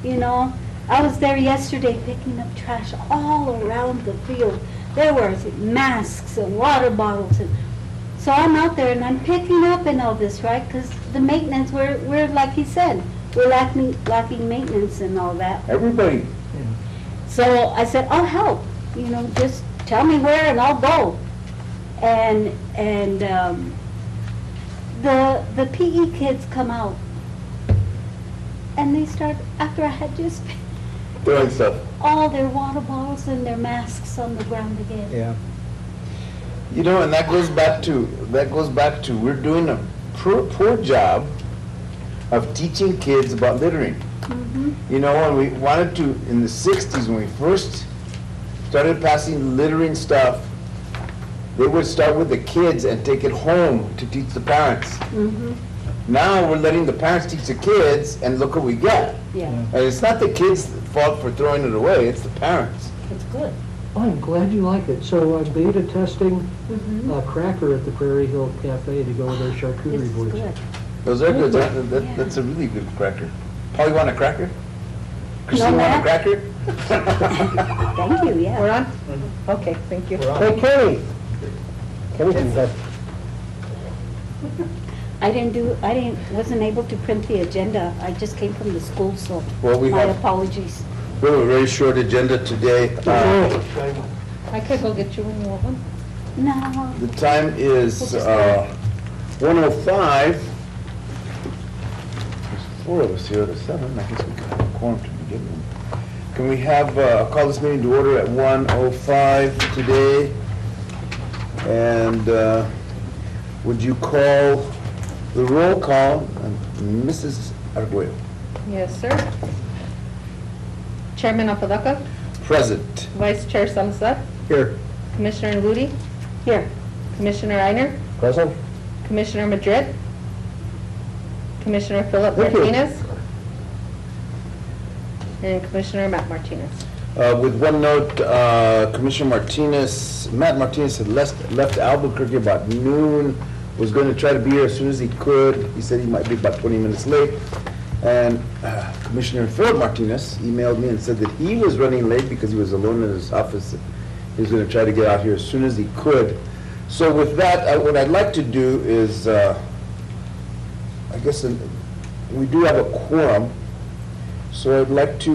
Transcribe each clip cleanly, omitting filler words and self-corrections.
you know. I was there yesterday picking up trash all around the field. There were masks and water bottles, and so I'm out there and I'm picking up and all this, right? Because the maintenance, we're like he said, we're lacking maintenance and all that. Everybody. So I said, I'll help, you know, just tell me where and I'll go. And the PE kids come out and they start, after I had just Throwing stuff. all their water bottles and their masks on the ground again. Yeah. You know, and that goes back to we're doing a poor job of teaching kids about littering. Mhm. You know, when we wanted to, in the 60s, when we first started passing littering stuff, they would start with the kids and take it home to teach the parents. Mhm. Now we're letting the parents teach the kids, and look what we get. Yeah, And it's not the kids' fault for throwing it away, it's the parents. it's good. I'm glad you like it. So I'm beta testing Mhm. a cracker at the Prairie Hill Cafe to go with their This charcuterie is boards. good. Those are good, Yeah. that's a really good cracker. Paul, you want a cracker? No, Christine, want a Matt? cracker? Thank you, yeah. We're on? Okay, thank you. Hey, Kenny. Kenny, Wasn't able to print the agenda. I just came from the school, so Well, we my have- apologies. We have a very short agenda today. I could go get you when you want one. No, The time is 1:05. There's four of us here at 7. I guess we can have a quorum to begin with. Can we have, call this meeting to order at 1:05 today? And would you call the roll call, Mrs. Arguello? Yes, sir. Chairman Apodaca, Present. Vice Chair Salazar, Here. Commissioner Ludi, here. Commissioner Einer, Present? Commissioner Madrid, Commissioner Philip Thank you. Martinez, and Commissioner Matt Martinez. With one note, Matt Martinez had left Albuquerque about noon, was going to try to be here as soon as he could. He said he might be about 20 minutes late. And Commissioner Philip Martinez emailed me and said that he was running late because he was alone in his office. He was going to try to get out here as soon as he could. So with that, what I'd like to do is, I guess we do have a quorum. So I'd like to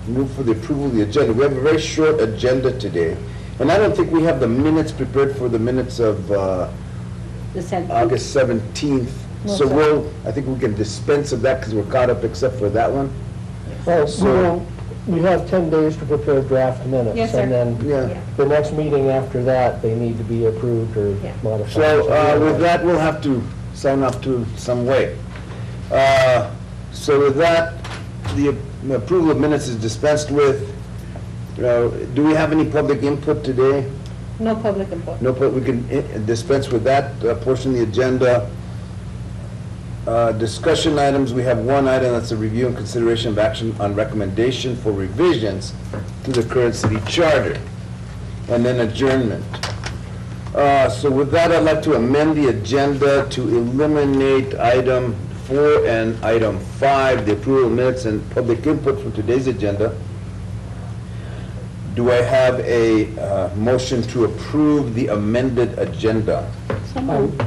move for the approval of the agenda. We have a very short agenda today. And I don't think we have the minutes prepared for the minutes of The 7th. August 17th. No, So sir. I think we can dispense of that because we're caught up except for that one. Well, So- we have 10 days to prepare draft minutes. Yes, sir. And then Yeah. the next meeting after that, they need to be approved or Yeah. modified. So with that, we'll have to sign up to some way. So with that, the approval of minutes is dispensed with. Do we have any public input today? No public input. No, but we can dispense with that portion of the agenda. Discussion items, we have one item that's a review and consideration of action on recommendation for revisions to the current city charter, and then adjournment. So with that, I'd like to amend the agenda to eliminate item 4 and item 5, the approval of minutes and public input from today's agenda. Do I have a motion to approve the amended agenda? So moved.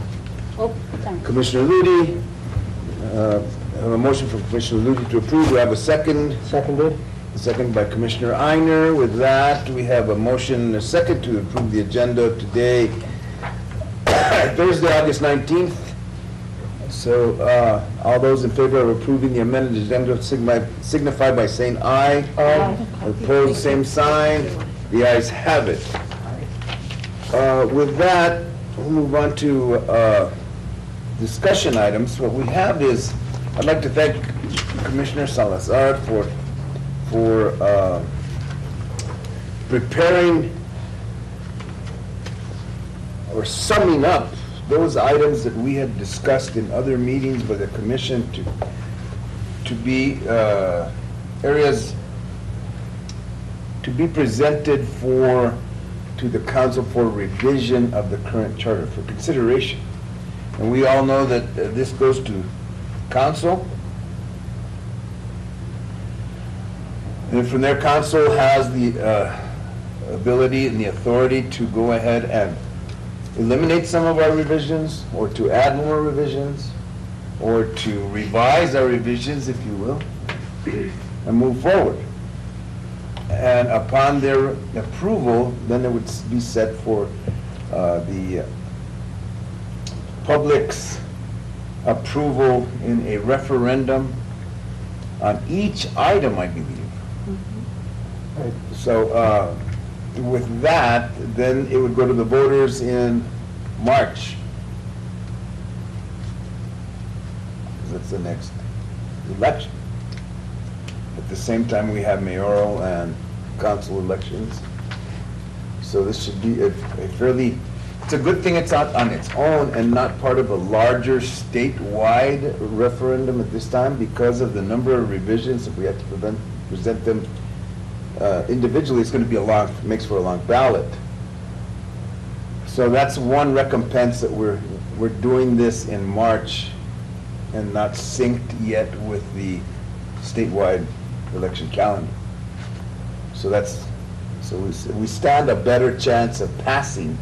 Oh, sorry. Commissioner Ludi, I have a motion from Commissioner Ludi to approve. Do I have a second? Seconded? A second by Commissioner Einer. With that, we have a motion and a second to approve the agenda of today, Thursday, August 19th. So all those in favor of approving the amended agenda signify by saying aye. Aye. Opposed, same sign. The ayes have it. With that, we'll move on to discussion items. What we have is, I'd like to thank Commissioner Salazar for preparing or summing up those items that we had discussed in other meetings by the commission to be areas to be presented to the council for revision of the current charter for consideration. And we all know that this goes to council. And from there, council has the ability and the authority to go ahead and eliminate some of our revisions, or to add more revisions, or to revise our revisions, if you will, and move forward. And upon their approval, then it would be set for the public's approval in a referendum on each item, I believe. Right. So with that, then it would go to the voters in March. That's the next election. At the same time, we have mayoral and council elections. So this should be a fairly, it's a good thing it's out on its own and not part of a larger statewide referendum at this time, because of the number of revisions. If we have to present them individually, it's going to be makes for a long ballot. So that's one recompense, that we're doing this in March and not synced yet with the statewide election calendar. So we stand a better chance of passing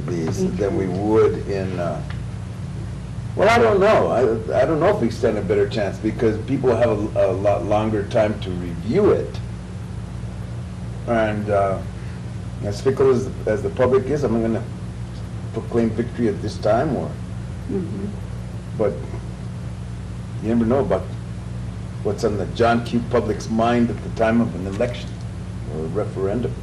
these than we would in, well, I don't know. I don't know if we stand a better chance, because people have a lot longer time to review it. And as fickle as the public is, I'm not going to proclaim victory at this time, but you never know about what's on the John Q. public's mind at the time of an election or a referendum.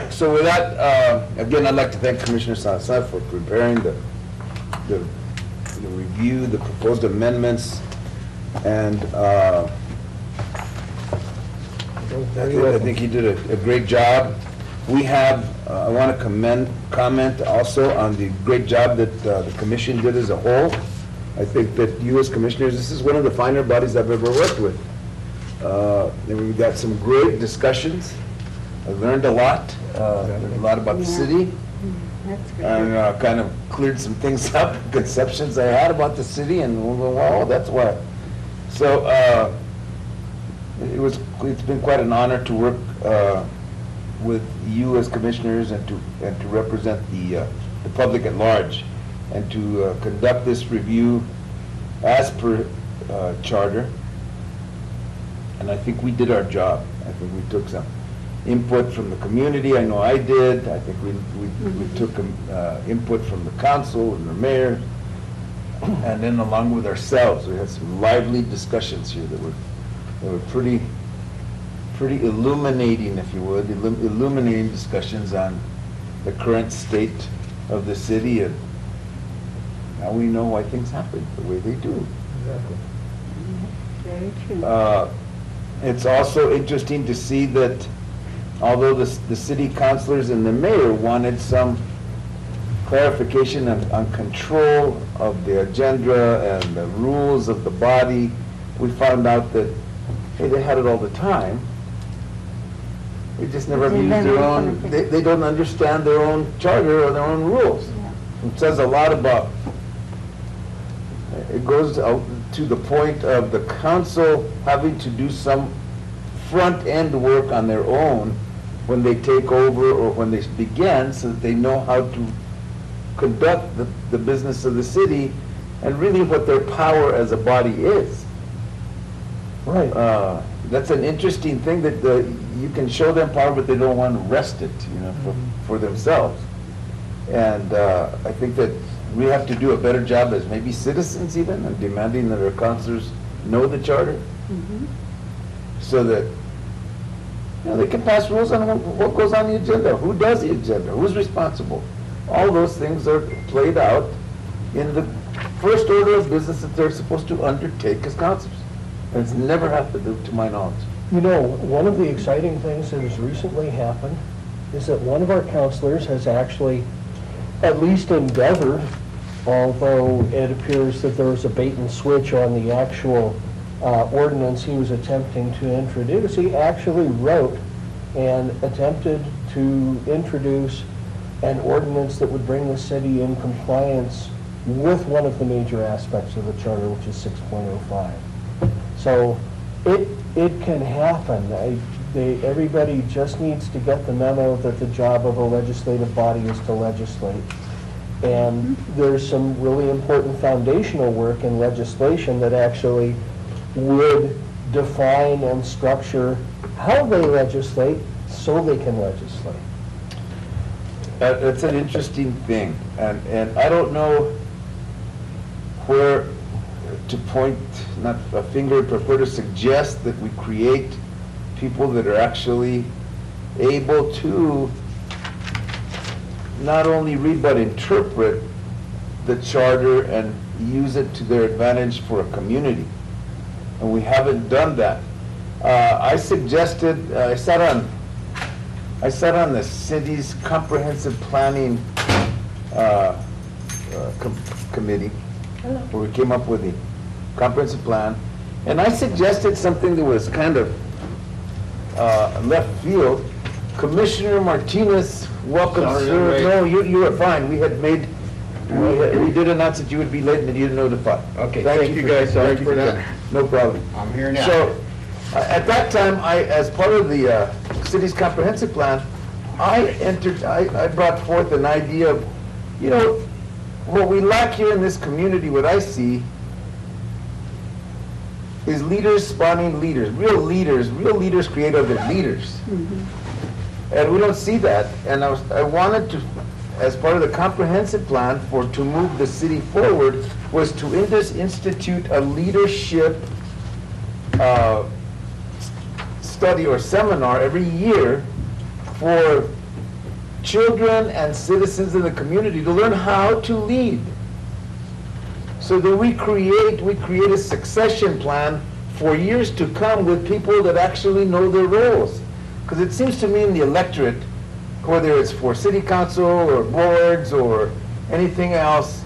So with that, again, I'd like to thank Commissioner Salazar for preparing the review, the proposed amendments, and I think he did a great job. We have, I want to comment also on the great job that the commission did as a whole. I think that you as commissioners, this is one of the finer bodies I've ever worked with. And we've got some great discussions. I learned a lot. Learned a lot about the city. That's great. And kind of cleared some things up, conceptions I had about the city, and wow, that's why. So it's been quite an honor to work with you as commissioners, and to represent the public at large, and to conduct this review as per charter. And I think we did our job. I think we took some input from the community. I know I did. I think we took input from the council and the mayor, and then along with ourselves, we had some lively discussions here that were pretty illuminating, if you would, illuminating discussions on the current state of the city, and now we know why things happen the way they do. Exactly. Very true. It's also interesting to see that although the city councilors and the mayor wanted some clarification on control of the agenda and the rules of the body, we found out that, hey, they had it all the time. They just never They used never their own, implemented. they don't understand their own charter or their own rules. Yeah. It says a lot about, it goes to the point of the council having to do some front-end work on their own when they take over or when they begin, so that they know how to conduct the business of the city and really what their power as a body is. Right. That's an interesting thing, that you can show them power, but they don't want to wrest it, for themselves. And I think that we have to do a better job as maybe citizens even, and demanding that our councilors know the charter, so that they can pass rules on what goes on the agenda, who does the agenda, who's responsible. All those things are played out in the first order of business that they're supposed to undertake as councilors. And it's never happened, to my knowledge. You know, one of the exciting things that has recently happened is that one of our counselors has actually at least endeavored, although it appears that there was a bait and switch on the actual ordinance he was attempting to introduce. He actually wrote and attempted to introduce an ordinance that would bring the city in compliance with one of the major aspects of the charter, which is 6.05. So it can happen. Everybody just needs to get the memo that the job of a legislative body is to legislate. And there's some really important foundational work in legislation that actually would define and structure how they legislate so they can legislate. That's an interesting thing, and I don't know where to point, not a finger, but where to suggest that we create people that are actually able to not only read but interpret the charter and use it to their advantage for a community. And we haven't done that. I suggested, I sat on the city's comprehensive planning committee, where we came up with the comprehensive plan, and I suggested something that was kind of left field. Commissioner Martinez, welcome, Sorry, sir. I'm late. No, you were fine. We did announce that you would be late and that you didn't notify. Okay, thank you guys, sorry for that. No problem. I'm here now. So, at that time, as part of the city's comprehensive plan, I brought forth an idea of, what we lack here in this community, what I see, is leaders spawning leaders. Real leaders create other leaders. And we don't see that. And I wanted to, as part of the comprehensive plan to move the city forward, was to institute a leadership study or seminar every year for children and citizens in the community to learn how to lead. So that we create a succession plan for years to come with people that actually know their roles. Because it seems to me in the electorate, whether it's for city council or boards or anything else,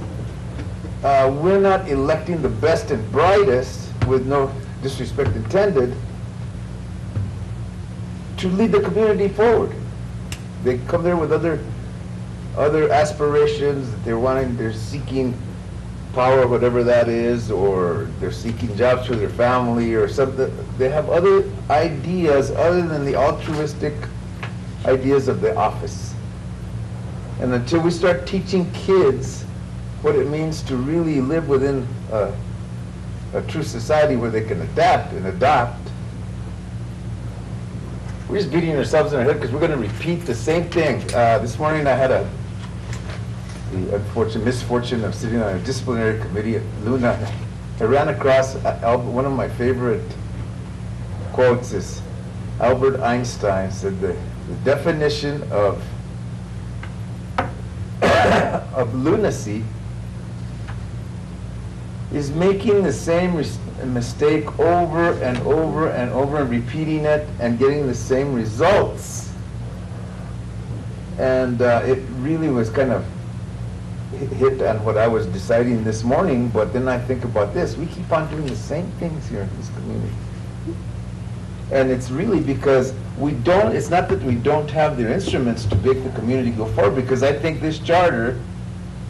we're not electing the best and brightest, with no disrespect intended, to lead the community forward. They come there with other aspirations. They're seeking power, whatever that is, or they're seeking jobs for their family or something. They have other ideas other than the altruistic ideas of the office. And until we start teaching kids what it means to really live within a true society where they can adapt and adopt, we're just beating ourselves in our head because we're going to repeat the same thing. This morning I had the unfortunate misfortune of sitting on a disciplinary committee at Luna. I ran across one of my favorite quotes is Albert Einstein said the definition of lunacy is making the same mistake over and over and over and repeating it and getting the same results. And it really was kind of hit on what I was deciding this morning, but then I think about this. We keep on doing the same things here in this community. And it's really because it's not that we don't have the instruments to make the community go forward, because I think this charter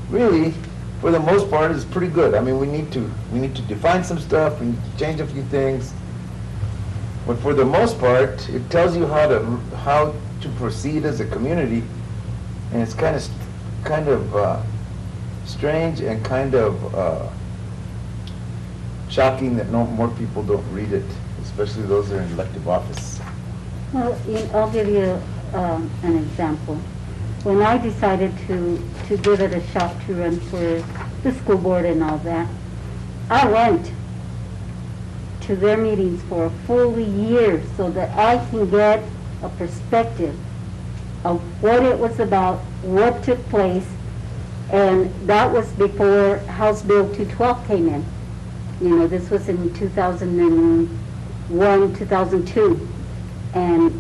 really, for the most part, is pretty good. I mean, we need to define some stuff, we need to change a few things. But for the most part, it tells you how to proceed as a community, and it's kind of strange and kind of shocking that more people don't read it, especially those that are in elective office. Well, I'll give you an example. When I decided to give it a shot to run for the school board and all that, I went to their meetings for a full year so that I can get a perspective of what it was about, what took place, and that was before House Bill 212 came in. This was in 2001, 2002, and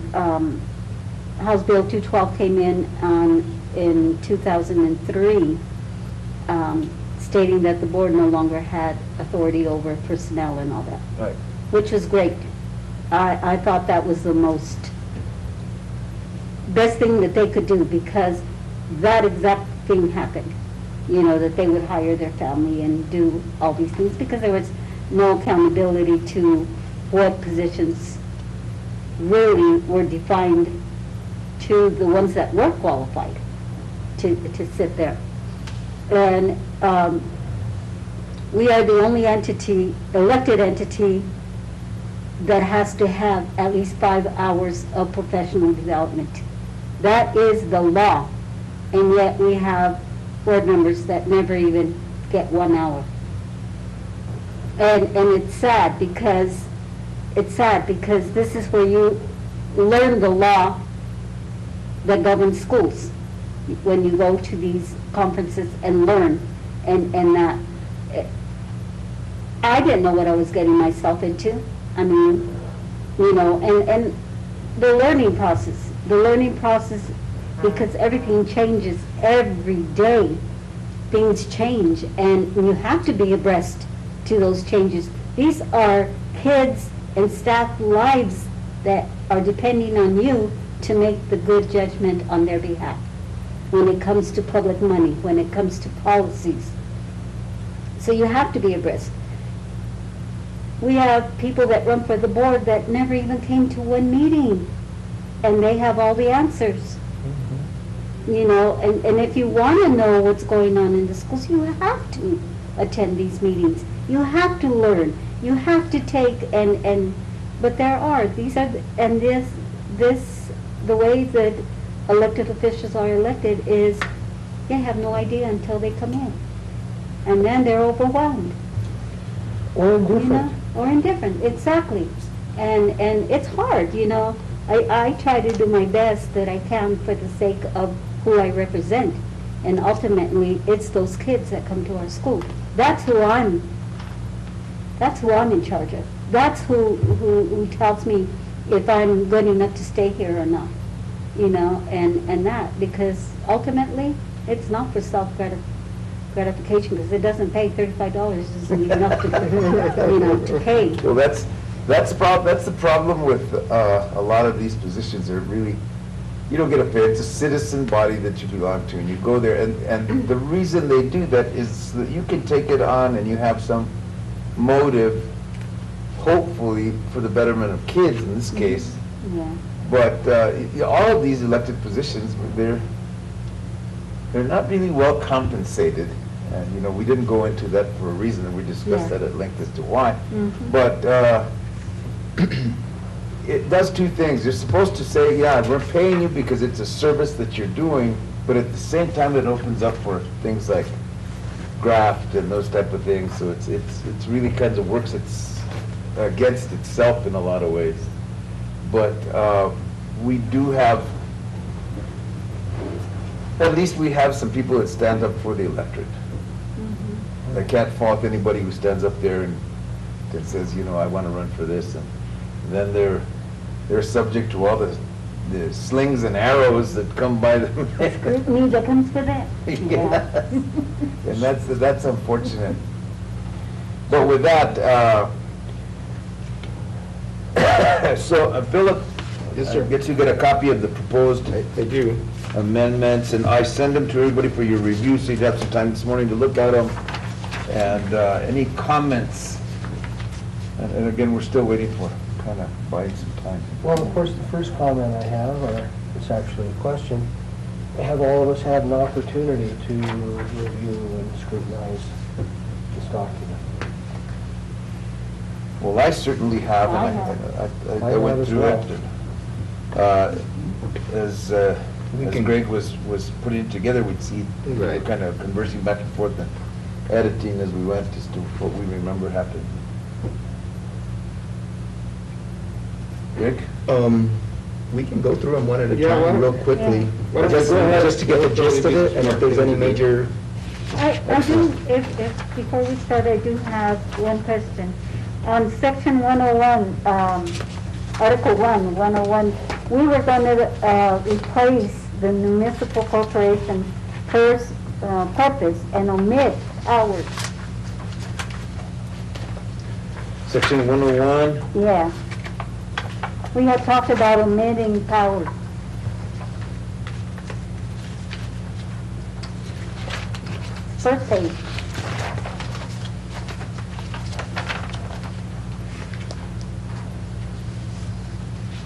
House Bill 212 came in 2003, stating that the board no longer had authority over personnel and all that, Right. which was great. I thought that was the best thing that they could do, because that exact thing happened, that they would hire their family and do all these things, because there was no accountability to what positions really were defined to the ones that were qualified to sit there. And we are the only entity, elected entity, that has to have at least 5 hours of professional development. That is the law. And yet we have board members that never even get 1 hour. And it's sad because this is where you learn the law that governs schools, when you go to these conferences and learn, and that. I didn't know what I was getting myself into. I mean, you know, and the learning process, because everything changes every day. Things change, and you have to be abreast to those changes. These are kids and staff lives that are depending on you to make the good judgment on their behalf when it comes to public money, when it comes to policies. So you have to be abreast. We have people that run for the board that never even came to one meeting, and they have all the answers. You know, and if you want to know what's going on in the schools, you have to attend these meetings. You have to learn. You have to take but there are, the way that elected officials are elected is they have no idea until they come in. And then they're overwhelmed. Or indifferent. You know, or indifferent, exactly. And it's hard, you know. I try to do my best that I can for the sake of who I represent. And ultimately, it's those kids that come to our school. That's who I'm in charge of. That's who tells me if I'm good enough to stay here or not. You know, and that, because ultimately, it's not for self-gratification, because it doesn't pay. $35 isn't enough to, you know, to pay. Well, that's the problem with a lot of these positions. They're really, you don't get a pay. It's a citizen body that you belong to, and you go there. And the reason they do that is that you can take it on, and you have some motive, hopefully for the betterment of kids in this case. Yeah. But all of these elected positions, they're not really well compensated. And, you know, we didn't go into that for a reason, and we discussed that at length as to why. Mhm. But it does two things. You're supposed to say, yeah, we're paying you because it's a service that you're doing, but at the same time, it opens up for things like graft and those type of things. So it's really kind of works against itself in a lot of ways. But we do have, at least we have some people that stand up for the electorate. I can't fault anybody who stands up there and says, you know, I want to run for this, and then they're subject to all the slings and arrows that come by them. Scrutiny that comes with it. Yes. And that's unfortunate. But with that, so Philip, Yes, sir. Gets you get a copy of the proposed I do. amendments, and I send them to everybody for your review, so you have some time this morning to look at them. And any comments? And again, we're still waiting for kind of buying some time. Well, of course, the first comment I have, or it's actually a question, have all of us had an opportunity to review and scrutinize this document? Well, I certainly have, I and have. I I went have as through well. it. As Greg was putting it together, we'd see, we were Right. kind of conversing back and forth and editing as we went as to what we remember happened. Greg? We can go through them one at a Yeah, why time don't- real quickly, Why don't we just go ahead? just to get the gist of it, and if there's any major, I do, before we start, I do have one question. On section 101, Article 101, we were going to replace the municipal corporation purpose and omit hours. Section 101, Yeah. We had talked about omitting powers. First page.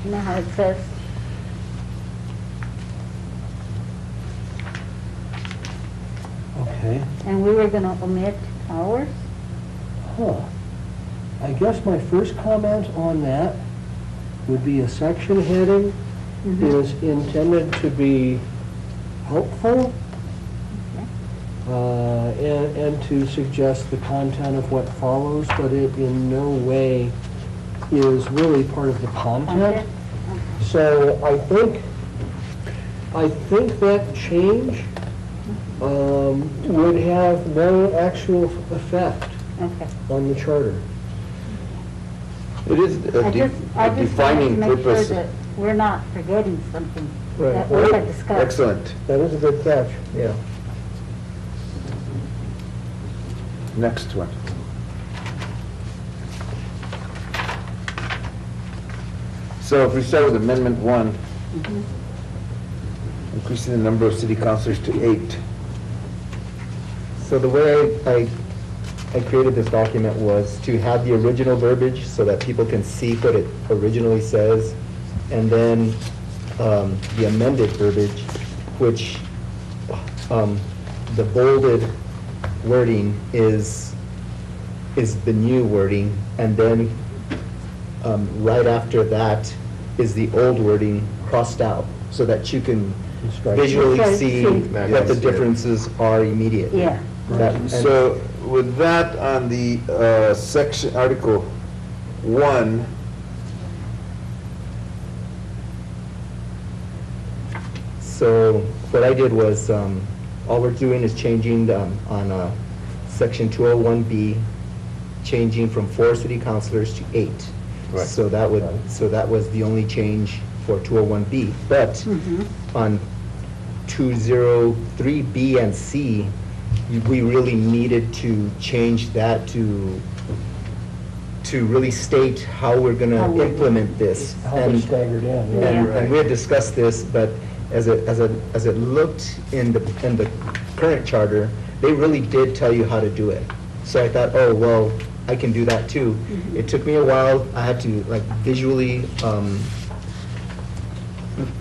You know how it says? Okay. And we were gonna omit hours? Huh. I guess my first comment on that would be a section heading Mhm. is intended to be helpful and to suggest the content of what follows, but it in no way is really part of the content. Okay. So I think that change would have no actual effect Okay. on the charter. It is a I just wanted to defining make sure purpose. that we're not forgetting something Right. that we had discussed. Excellent. That is a good catch. Yeah. Next one. So if we start with Amendment 1, Mhm. increasing the number of city councilors to 8. So the way I created this document was to have the original verbiage so that people can see what it originally says, and then the amended verbiage, which the bolded wording is the new wording, and then right after that is the old wording crossed out, so that you can visually Right. see See. what the differences are immediately. Yeah. And- So with that on the section, Article 1, So what I did was, all we're doing is changing on section 201B, changing from 4 city councilors to 8. Right. So that was the only change for 201B. But Mhm. on 203B and C, we really needed to change that to really state how we're going How to we're- implement this. How they're And- staggered in. and, Yeah. and we had discussed this, but as it looked in the current charter, they really did tell you how to do it. So I thought, oh, well, I can do that too. It took me a while. I had to like visually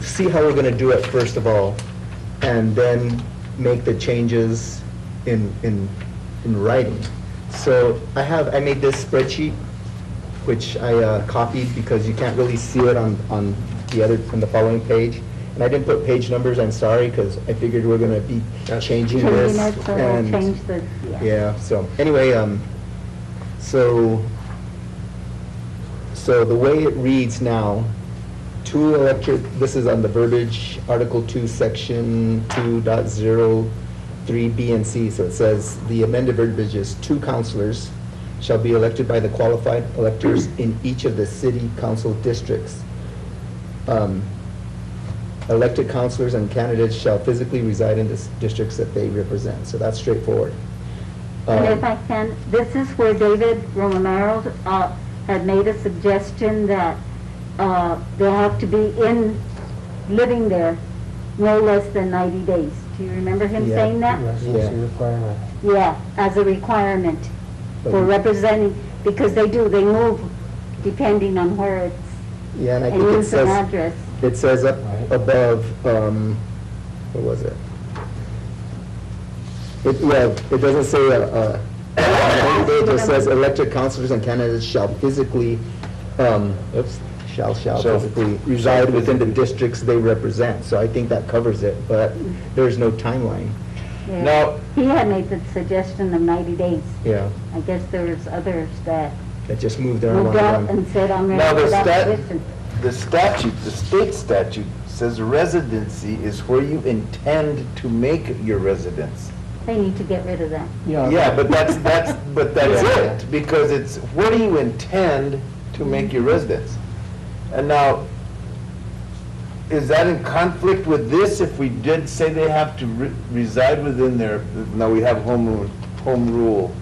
see how we're gonna do it first of all, and then make the changes in writing. So I made this spreadsheet, which I copied because you can't really see it on the following page. And I didn't put page numbers, I'm sorry, because I figured we're gonna be changing this. Changing it, so we'll and- change the, yeah, so, anyway, so the way it reads now, this is on the verbiage, Article 2, Section 2.03 B and C, so it says, the amended verbiage is 2 councilors shall be elected by the qualified electors in each of the city council districts. Elected councilors and candidates shall physically reside in the districts that they represent, so that's straightforward. and if I can, this is where David Romero had made a suggestion that they have to be living there no less than 90 days. Do you remember him Yeah. saying that? Residency requirement. Yeah, as a requirement for representing, because they move depending on where it's, Yeah, and I and think it use an says, address. it says up above, what was it? It doesn't say, it just says elected councilors and candidates shall physically, shall physically reside within the districts they represent. So I think that covers it, but there's no timeline. Yeah. Now- He had made the suggestion of 90 days. Yeah, I guess there was others that it just moved there moved along. up and said, I'm ready Now, for that position. the state statute says residency is where you intend to make your residence. They need to get rid of that. Yeah, but that's Yeah. it, because it's where do you intend to make your residence? And now, is that in conflict with this if we did say they have to reside within their, now we have home rule,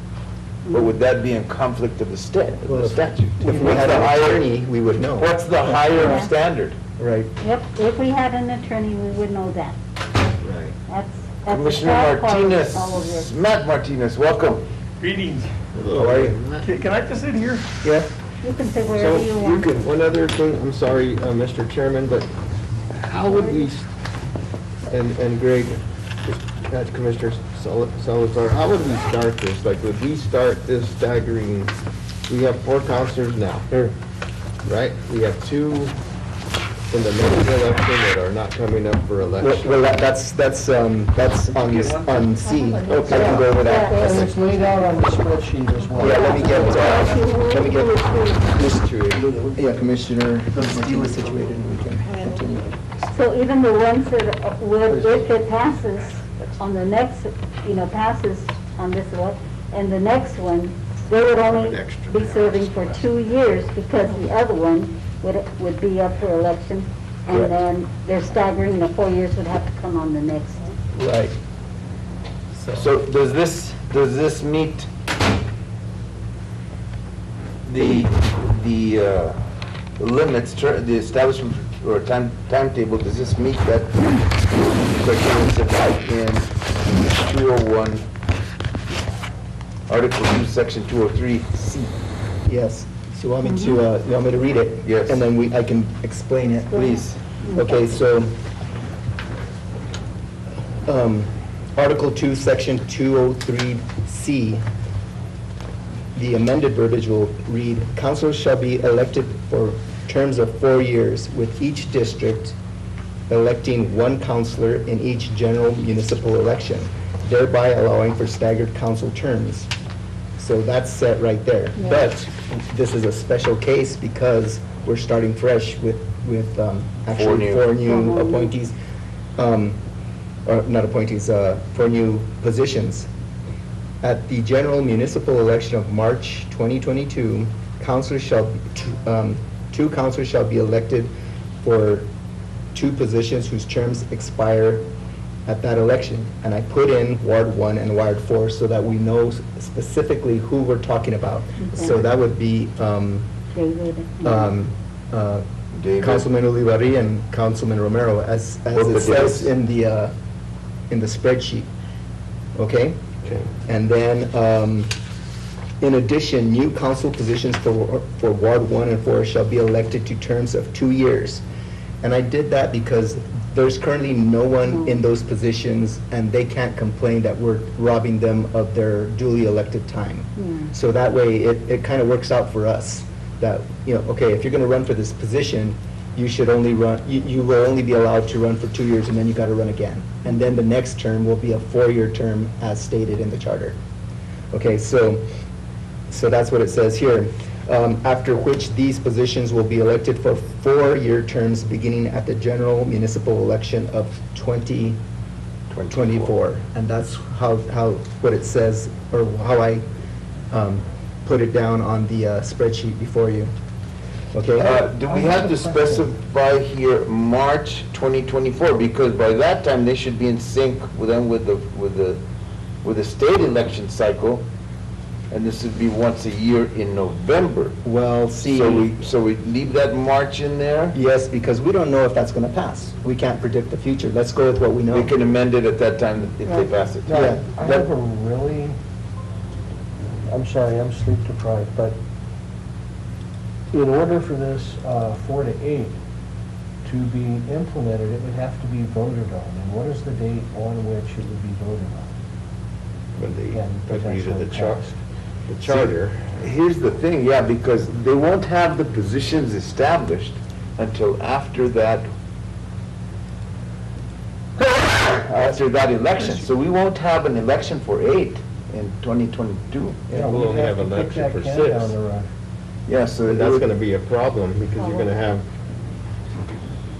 but would that be in conflict of the Well, the statute? If we What's had the an higher- attorney, we would know. What's the higher Yeah. standard? Right. Yep, if we had an attorney, we would know that. Right. That's the Commissioner sad part of all of Martinez, this. Matt Martinez, welcome. Greetings. How are you? Can I just sit here? Yeah. You can say So whatever you you want. can, one other thing, I'm sorry, Mr. Chairman, but how would we, and Greg, that's Commissioner Salazar, how would we start this? Like, would we start this staggering, we have 4 counselors now, Here. right? We have 2 in the next election that are not coming up for election. Well, that's on C. I can go over And that. it's laid out on the spreadsheet as well. Yeah, let me get Commissioner Martinez situated, and we can continue. So even the ones that would, if it passes on the next, passes on this election, and the next one, they would only be serving for 2 years because the other one would be up for election, and Correct. then they're staggering, the 4 years would have to come on the next. Right. So does this meet the limits, the establishment or timetable, does this meet that criteria set out in 201, Article 2, Section 203C? Yes. So you want me to read it? Yes. And then I can explain it? Please. Okay, so, Article 2, Section 203C, the amended verbiage will read, councilors shall be elected for terms of 4 years, with each district electing 1 councilor in each general municipal election, thereby allowing for staggered council terms. So that's set right there. Yeah. But this is a special case because we're starting fresh with actually 4 new Mhm. appointees, or not appointees, 4 new positions. At the general municipal election of March 2022, councilors two councilors shall be elected for 2 positions whose terms expire at that election. And I put in Ward 1 and Ward 4 so that we know specifically who we're talking about. Okay. So that would be David. David. Councilman Olivari and Councilman Romero, as Both it the says dates. in the spreadsheet. Okay? Okay. And then, in addition, new council positions for Ward 1 and 4 shall be elected to terms of 2 years. And I did that because there's currently no one in those positions, and they can't complain that we're robbing them of their duly elected time. Yeah. So that way, it kind of works out for us, that, okay, if you're going to run for this position, you should only run, you will only be allowed to run for 2 years, and then you got to run again. And then the next term will be a 4-year term as stated in the charter. Okay, so that's what it says here. After which these positions will be elected for 4-year terms beginning at the general municipal election of 2024. And that's what it says, or how I put it down on the spreadsheet before you. Okay? Do we have to specify here March 2024? Because by that time, they should be in sync with the state election cycle, and this would be once a year in November. Well, see. So we leave that March in there? Yes, because we don't know if that's going to pass. We can't predict the future. Let's go with what we know. We can amend it at that time if they pass it. Now, Yeah. I have a really, I'm sorry, I'm sleep deprived, but in order for this 4 to 8 to be implemented, it would have to be voted on. And what is the date on which it would be voted on? When they And agree to potentially the charter. Here's the thing, yeah, because they won't have the positions established until after that election. So we won't have an election for 8 in 2022. Yeah, we'll we'd only have to kick election that for can 6. down the road. Yeah, so And that's gonna be a problem, because you're gonna have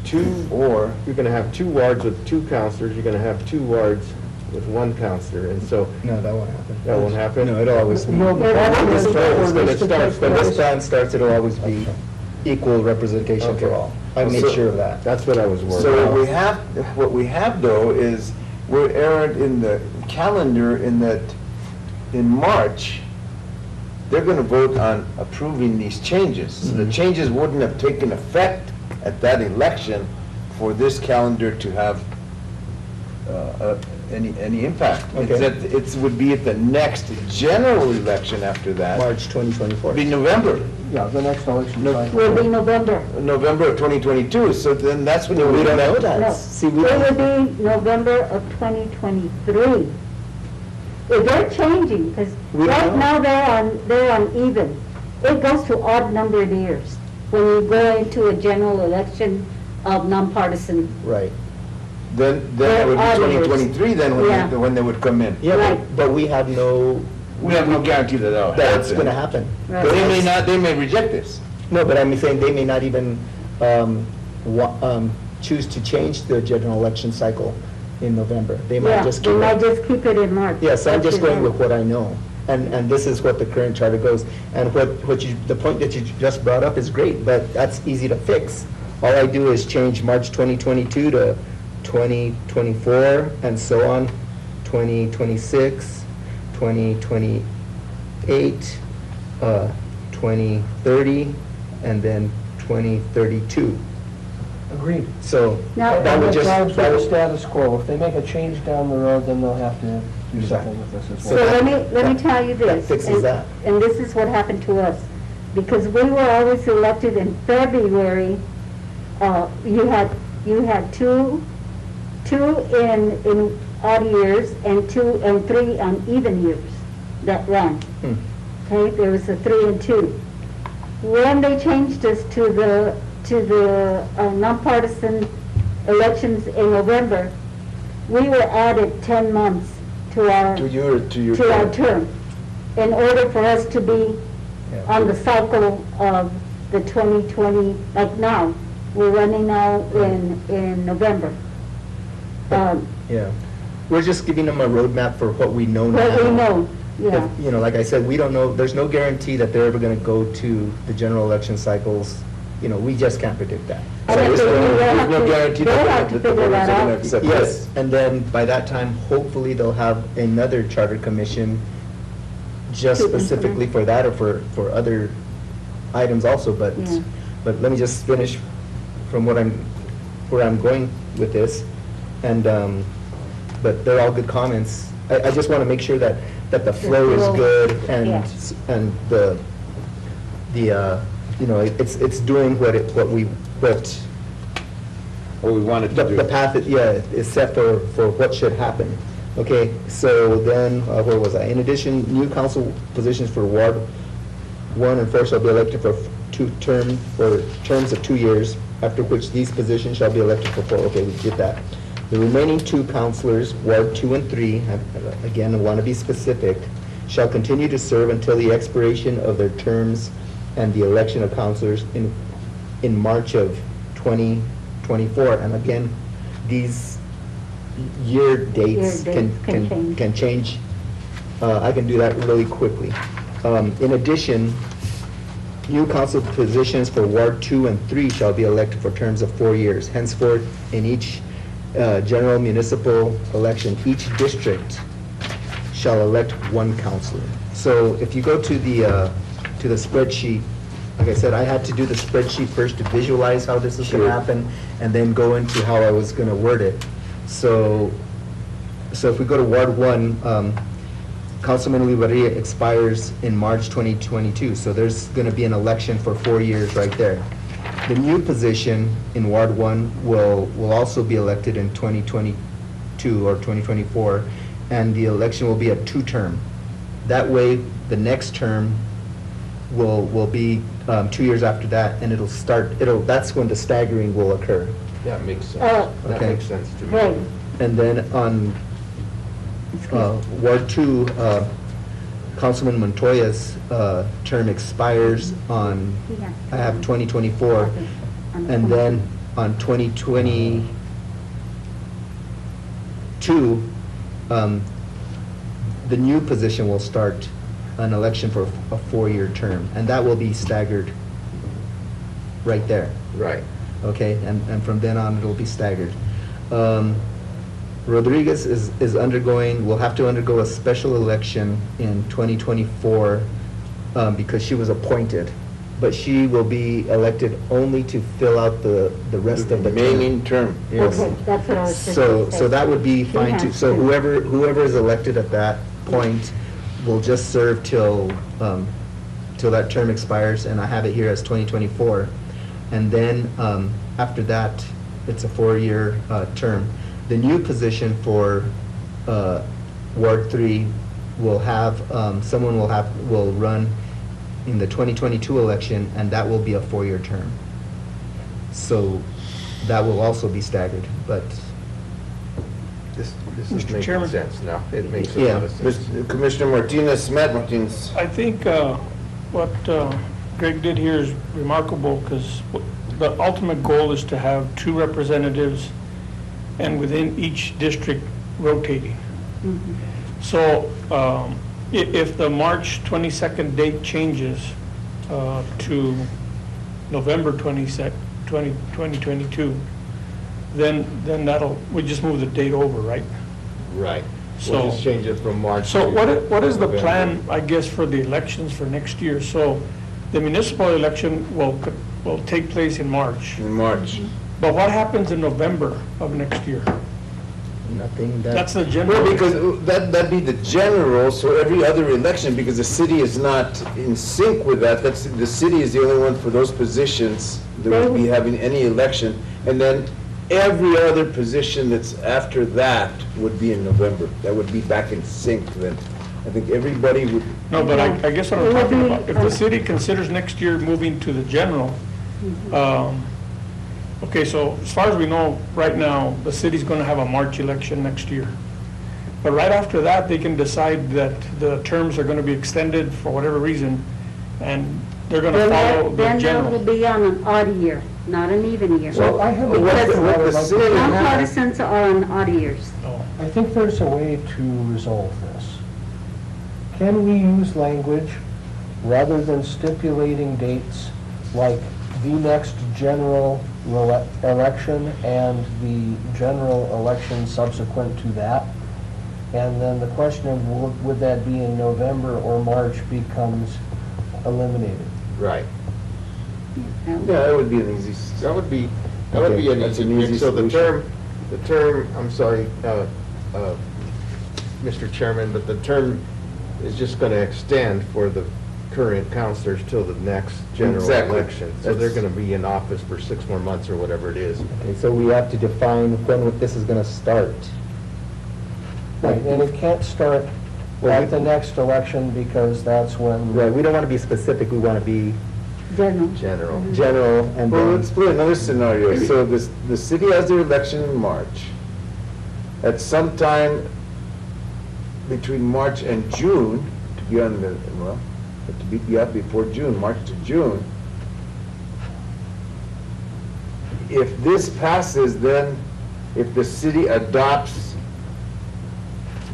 two 2 wards with 2 counselors, you're gonna have 2 wards with 1 counselor, and so No, that won't happen. that won't happen? No, it'll always be. No, the problem is When it for this to starts, take When this place- plan starts, it'll always be equal representation for Okay. all. I made So- sure of that. That's what I was worried So about. what we have though is, we're errant in the calendar in that in March, they're gonna vote on approving these changes. So the changes wouldn't have taken effect at that election for this calendar to have any impact. It's Okay. that, it would be at the next general election after that. March 2024. Be November, Yeah, the next election No. cycle. Will be November. November of 2022, so then that's when you We would don't know elect. that. No, See, it we will don't, be November of 2023. They're changing, because We don't right know. now they're on even. It goes to odd numbered years when you go into a general election of nonpartisan. right. Then it would be Auditors. 2023 then Yeah. when they would come in. Yeah, Right. but we have no, We have no guarantee that that'll happen. that's gonna happen. Right. But they may not, they may reject this. No, but I'm saying they may not even choose to change the general election cycle in November. They might Yeah, just they keep might it. just keep it in March. Yes, I'm just That's going it. with what I know. And this is what the current charter goes. And what you, the point that you just brought up is great, but that's easy to fix. All I do is change March 2022 to 2024 and so on, 2026, 2028, 2030, and then 2032. Agreed. So Now- that would That just, drives that with the would- status quo. If they make a change down the road, then they'll have to do Exactly. something with this as So well. let me tell you this. that fixes and- that. And this is what happened to us. Because we were always elected in February, you had two in odd years and 2 and 3 on even years that ran. Hmm. Okay, there was a 3 and 2. When they changed us to the nonpartisan elections in November, we were added 10 months to our To your term, in order for us to be Yeah. on the cycle of the 2020, like now. We're running now in November. Yeah. We're just giving them a roadmap for what we know now. What we know, yeah. If- You know, like I said, we don't know, there's no guarantee that they're ever gonna go to the general election cycles. You know, we just can't predict that. I think there's they- no- they'll there's have no to- guarantee they'll that have to the figure voters that are gonna out. accept Yes, this. and then by that time, hopefully they'll have another charter commission just To specifically implement. for that or for other items also, Yeah. but let me just finish from where I'm going with this. And, but they're all good comments. I just want to make sure that the flow is flow, good yeah. and you know, it's doing what What we wanted to do. the path, is set for what should happen. Okay, so then, where was I? In addition, new council positions for Ward 1 and 4 shall be elected for terms of 2 years, after which these positions shall be elected for 4. Okay, we did that. The remaining 2 councilors, Ward 2 and 3, again, I want to be specific, shall continue to serve until the expiration of their terms and the election of councilors in March of 2024. And again, these year dates Year dates can change. can change. I can do that really quickly. In addition, new council positions for Ward 2 and 3 shall be elected for terms of 4 years. Henceforth, in each general municipal election, each district shall elect 1 councilor. So if you go to the spreadsheet, like I said, I had to do the spreadsheet first to visualize how this is going Sure. to happen, and then go into how I was going to word it. So if we go to Ward 1, Councilman Olivaria expires in March 2022, so there's going to be an election for 4 years right there. The new position in Ward 1 will also be elected in 2022 or 2024, and the election will be a 2-term. That way, the next term will be 2 years after that, and that's when the staggering will occur. That makes sense. Uh, That Okay. makes sense to me. Right. And then on Ward 2, Councilman Montoya's term expires on, I have 2024, and then on 2022, the new position will start an election for a 4-year term, and that will be staggered right there. Right. Okay, and from then on, it'll be staggered. Rodriguez will have to undergo a special election in 2024 because she was appointed. but she will be elected only to fill out the rest of the term. Remaining term. Yes. Okay, that's what I was just So, gonna say. so that would be She fine too. has So to. whoever is elected at that point will just serve till that term expires, and I have it here as 2024. And then, after that, it's a 4-year term. The new position for Ward 3 will have, someone will run in the 2022 election, and that will be a 4-year term. So that will also be staggered, but This Mr. is making Chairman. sense now. It makes a Yeah. lot of sense. Commissioner Martinez, Matt Martinez. I think what Greg did here is remarkable because the ultimate goal is to have 2 representatives and within each district rotating. So if the March 22nd date changes to November 22nd, 2022, then we just move the date over, right? Right. So- We'll just change it from March. So to what is the November. plan, I guess, for the elections for next year? So the municipal election will take place in March, In March. but what happens in November of next year? nothing That's that, the general. Well, because that'd be the general, so every other election, because the city is not in sync with that, the city is the only one for those positions that would be having any election. And then every other position that's after that would be in November. That would be back in sync then. I think everybody would, No, but I guess what I'm It would talking be, about, if the city considers next year moving to the general, okay, so as far as we know, right now, the city's gonna have a March election next year. But right after that, they can decide that the terms are gonna be extended for whatever reason, and they're gonna follow the Then that will general. be on an odd year, not an even year. Well, I have a What question the I would like city to- has- Nonpartisans are on odd years. Oh. I think there's a way to resolve this. Can we use language, rather than stipulating dates, like the next general election and the general election subsequent to that? And then the question of would that be in November or March becomes eliminated. Right. yeah, that would be an easy. That would be Okay, an that's easy an easy fix. So solution. the term, I'm sorry, Mr. Chairman, but the term is just going to extend for the current counselors till the next general Exactly. election. So they're going to be in office for 6 more months or whatever it is. okay, so we have to define when this is gonna start. Right, and it can't start at the next election because that's when. Right, we don't wanna be specific, we wanna be General. General. general, and Well, then, let's play another scenario. So the city has their election in March. At some time between March and June, to be on the, well, to be before June, March to June, if this passes, then if the city adopts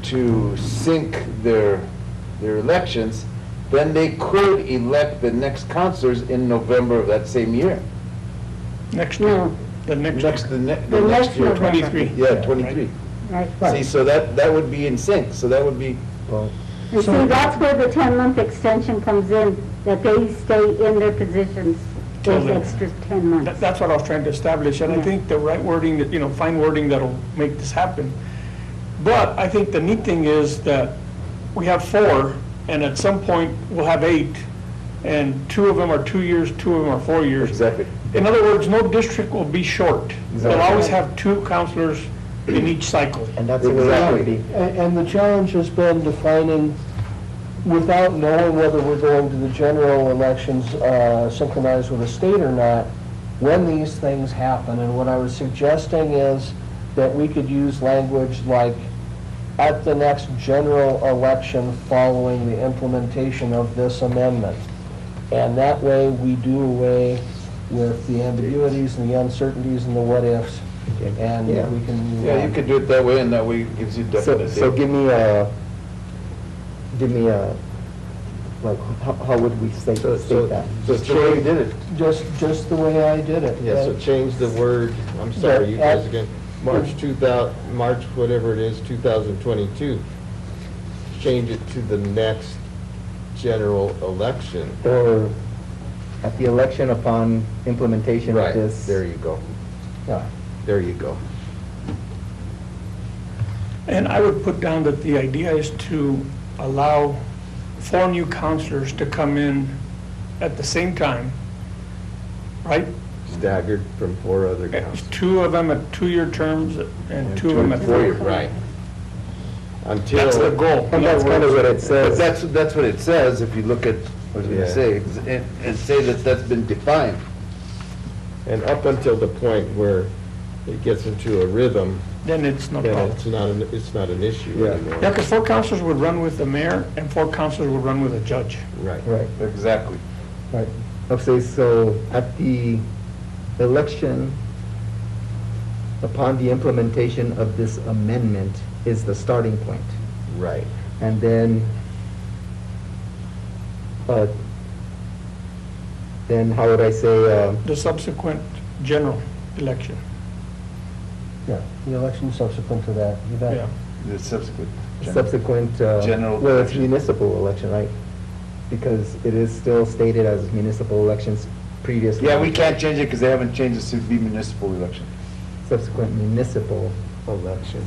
to sync their elections, then they could elect the next councilors in November of that same year. Next year, No, the next Next, year, the The next next year. November. 23. Yeah, 23. right. See, so that would be in sync, so that would be, well, You see, that's where the 10-month extension comes in, that they stay in their positions those Till then. extra 10 months. That's what I was trying to establish, and I Yeah. think the right wording, that fine wording that'll make this happen. But I think the neat thing is that we have 4, and at some point, we'll have 8, and 2 of them are 2 years, 2 of them are 4 years. exactly. In other words, no district will be short. They'll Exactly. always have 2 counselors in each cycle. and that's the way it should be. And the challenge has been defining, without knowing whether we're going to the general elections synchronized with the state or not, when these things happen. And what I was suggesting is that we could use language like, at the next general election following the implementation of this amendment. And that way, we do away with the ambiguities and the uncertainties and the what-ifs, and Yeah. we can move Yeah, you on. could do it that way, and that way it gives you So, definite. so give me a, like, how would we state So- that? Just the way you did it. Just the way I did it. Yeah, so change the word, I'm sorry, you guys again, March, whatever it is, 2022. Change it to the next general election. Or at the election upon implementation of Right, this. there you go. Yeah. There you go. And I would put down that the idea is to allow 4 new counselors to come in at the same time, right? Staggered from 4 other councils. 2 of them at 2-year terms and 2 of them at 4-year. Right. Until. That's the goal. And that's kind of what it But says. that's what it says, if you look at, what I was Yeah. gonna say, and say that that's been defined. And up until the point where it gets into a rhythm, Then it's no then problem. it's not an issue Yeah. anymore. Yeah, because 4 counselors would run with the mayor and 4 counselors would run with a judge. Right. Right, Exactly. right. Okay, so at the election, upon the implementation of this amendment is the starting point. Right. And then how would I say, The subsequent general election. Yeah, the election subsequent to that, you bet. Yeah. The subsequent. subsequent, General well, it's election. municipal election, right? Because it is still stated as municipal elections previously. Yeah, we can't change it because they haven't changed it to be municipal election. Subsequent municipal election.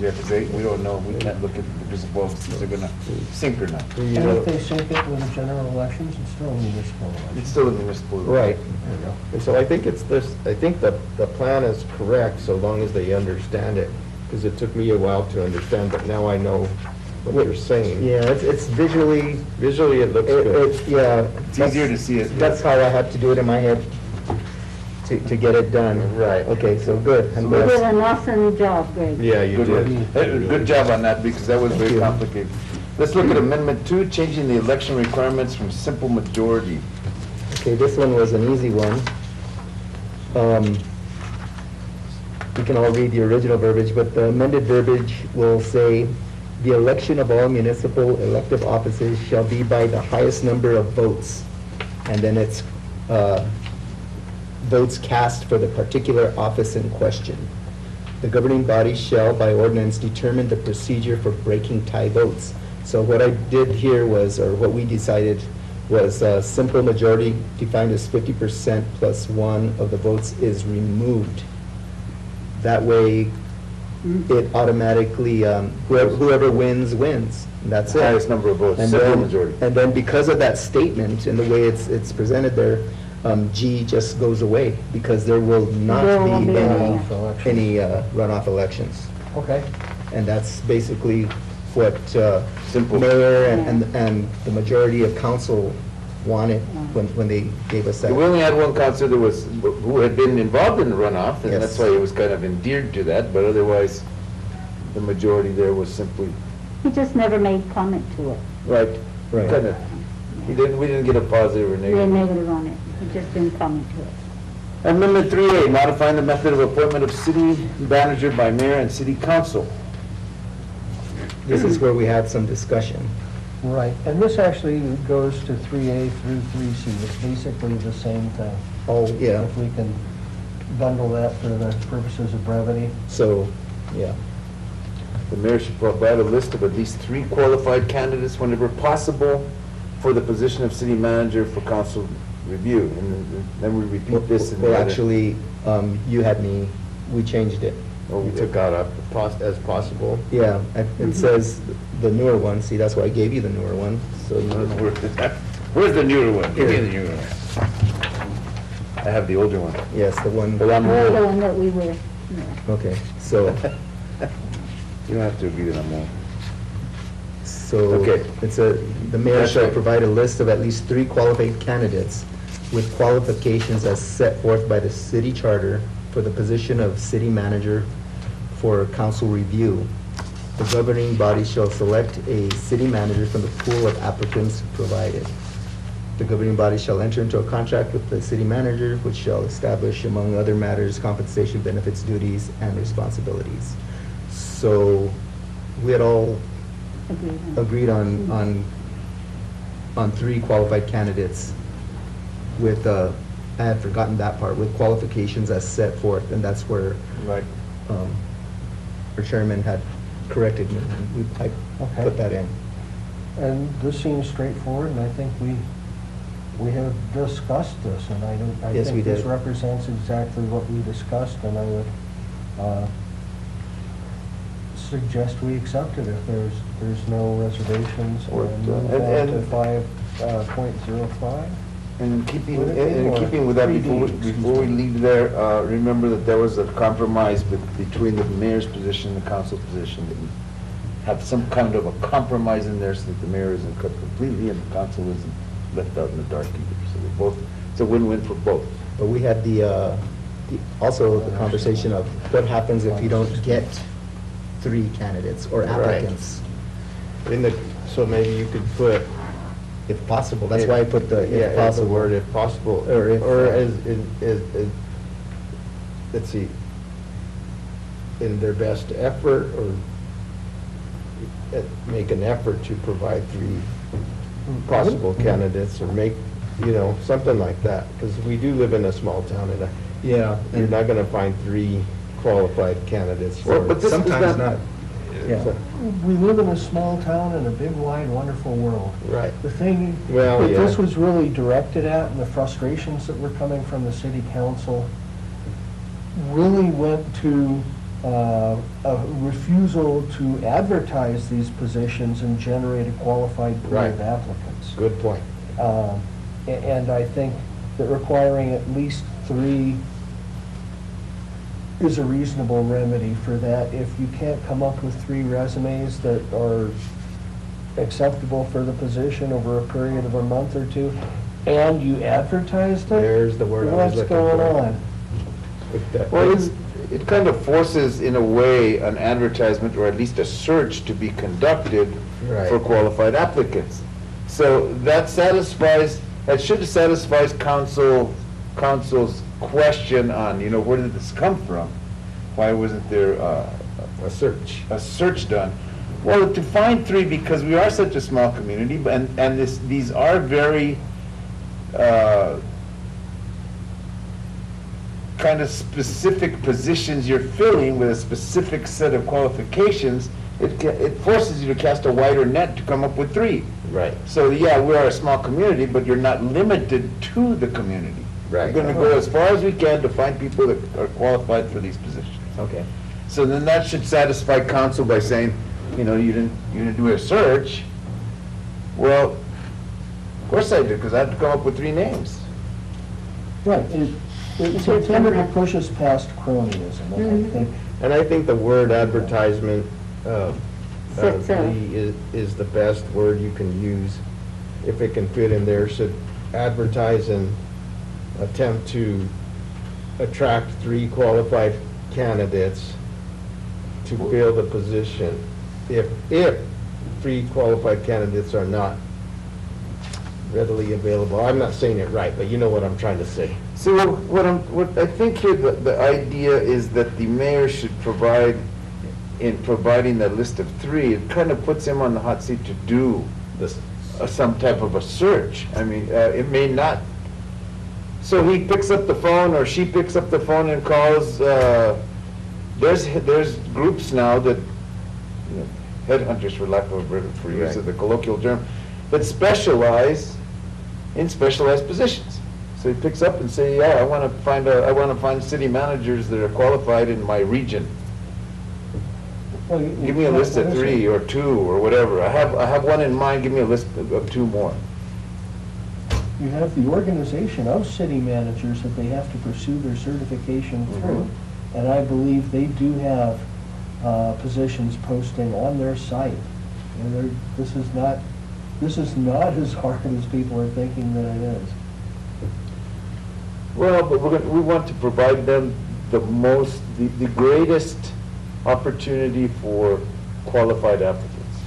Yeah, because we don't know, we can't look at the municipal, if they're gonna sink or not. And if they sync it with the general elections, it's still a municipal election. It's still a municipal. election. Right. There you go. And so I think it's this, I think the plan is correct, so long as they understand it, because it took me a while to understand, but now I know what you're saying. Yeah, it's visually, Visually, it looks good. yeah. It's easier to see it. That's how I had to do it in my head to get it done. Right. Okay, so good. I'm You did glad. an awesome job, Greg. Yeah, you Good did. work. Good job on that, because that was Thank very you. complicated. Let's look at Amendment 2, changing the election requirements from simple majority. Okay, this one was an easy one. We can all read the original verbiage, but the amended verbiage will say, "The election of all municipal elective offices shall be by the highest number of votes." And then it's votes cast for the particular office in question. The governing body shall, by ordinance, determine the procedure for breaking tie votes. So what I did here was, or what we decided, was simple majority defined as 50% plus 1 of the votes is removed. That way, it automatically, whoever wins, wins. And that's it. Highest number of votes, And simple then- majority. And then because of that statement and the way it's presented there, G just goes away because there will not There won't be be any runoff elections. Okay, And that's basically what Simple. mayor and the majority of council wanted when they gave us that. We only had one counselor that was, who had been involved in the runoff, and Yes. that's why it was kind of endeared to that, but otherwise, the majority there was simply, He just never made comment to it, right, Right. kind of, we didn't get a positive or the negative. negative on it. He just didn't comment to it. Amendment 3A, modifying the method of appointment of city manager by mayor and city council. This is where we had some discussion. right. And this actually goes to 3A through 3C. It's basically the same thing. Oh, yeah. If we can bundle that for the purposes of brevity. So, yeah. The mayor should provide a list of at least 3 qualified candidates whenever possible for the position of city manager for council review. And then we repeat this in the Well, other. actually, you had me, we changed it. Oh, We took out as possible. Yeah, it says the newer one, see, that's why I gave you the newer one, so you Where's the newer one? Give me the newer one. I have the older one. yes, the one, But I'm We're the old. one that we were, yeah. okay, so, You don't have to agree that I'm old. so, Okay. it's the mayor That's shall right. provide a list of at least 3 qualified candidates with qualifications as set forth by the city charter for the position of city manager for council review. The governing body shall select a city manager from the pool of applicants provided. The governing body shall enter into a contract with the city manager, which shall establish, among other matters, compensation, benefits, duties, and responsibilities. So, we had all Agreed on. agreed on 3 qualified candidates with, I had forgotten that part, with qualifications as set forth, and that's where Right. our chairman had corrected me. I Okay. put that in. And this seems straightforward, and I think we We have discussed this, and I Yes, we think this did. represents exactly what we discussed, and I would suggest we accept it if there's no reservations, Or- and move and- on to 5.05. And in keeping, Would it be in more? keeping with that, 3D, before we leave there, remember that there was a compromise between the mayor's position and the council's position, that we have some kind of a compromise in there so that the mayor isn't cut completely and the council isn't left out in the dark either. So we're both, it's a win-win for both. But we had also the conversation of what happens if you don't get 3 candidates or Right. applicants, So maybe you could put, if possible. That's why I put the yeah, if the possible. word if possible, Or if- or let's see, in their best effort, or make an effort to provide 3 possible candidates, or make, something like that, because we do live in a small town, and Yeah. you're not gonna find 3 qualified candidates. Well, for- but this is Sometimes not. Yeah, we live in a small town in a big, wide, wonderful world. Right. The thing Well, that yeah. this was really directed at, and the frustrations that were coming from the city council, really went to a refusal to advertise these positions and generate a qualified pool Right. of applicants. Good point. And I think that requiring at least 3 is a reasonable remedy for that. If you can't come up with 3 resumes that are acceptable for the position over a period of a month or 2, and you advertised it, There's the word I was what's looking going for. on? Well, it kind of forces, in a way, an advertisement or at least a search to be conducted Right. for qualified applicants. So that should satisfy council's question on, where did this come from? Why wasn't there A search. a search done? Well, to find 3, because we are such a small community, and these are very kind of specific positions you're filling with a specific set of qualifications, it forces you to cast a wider net to come up with 3. Right. So, yeah, we are a small community, but you're not limited to the community. Right. We're gonna go as far as we can to find people that are qualified for these positions. Okay. So then that should satisfy council by saying, you didn't do a search. Well, of course I did, because I had to come up with 3 names. Right, it's intended to push us past cronyism, and I think And I think the word advertisement Fits in. is the best word you can use, if it can fit in there. Should advertise and attempt to attract 3 qualified candidates to fill the position. If 3 qualified candidates are not readily available, I'm not saying it right, but you know what I'm trying to say. So what I think here, the idea is that the mayor should provide, in providing that list of 3, it kind of puts him on the hot seat to do This, some type of a search. I mean, it may not. So he picks up the phone, or she picks up the phone and calls, there's groups now that, headhunters, for lack of a better, for use of the colloquial term, that specialize in specialized positions. So he picks up and say, yeah, I want to find city managers that are qualified in my region. well, Give me a list of 3 or 2 or whatever. I have one in mind, give me a list of 2 more. You have the organization of city managers that they have to pursue their certification through. And I believe they do have positions posting on their site. And this is not as hard as people are thinking that it is. Well, but we want to provide them the greatest opportunity for qualified applicants.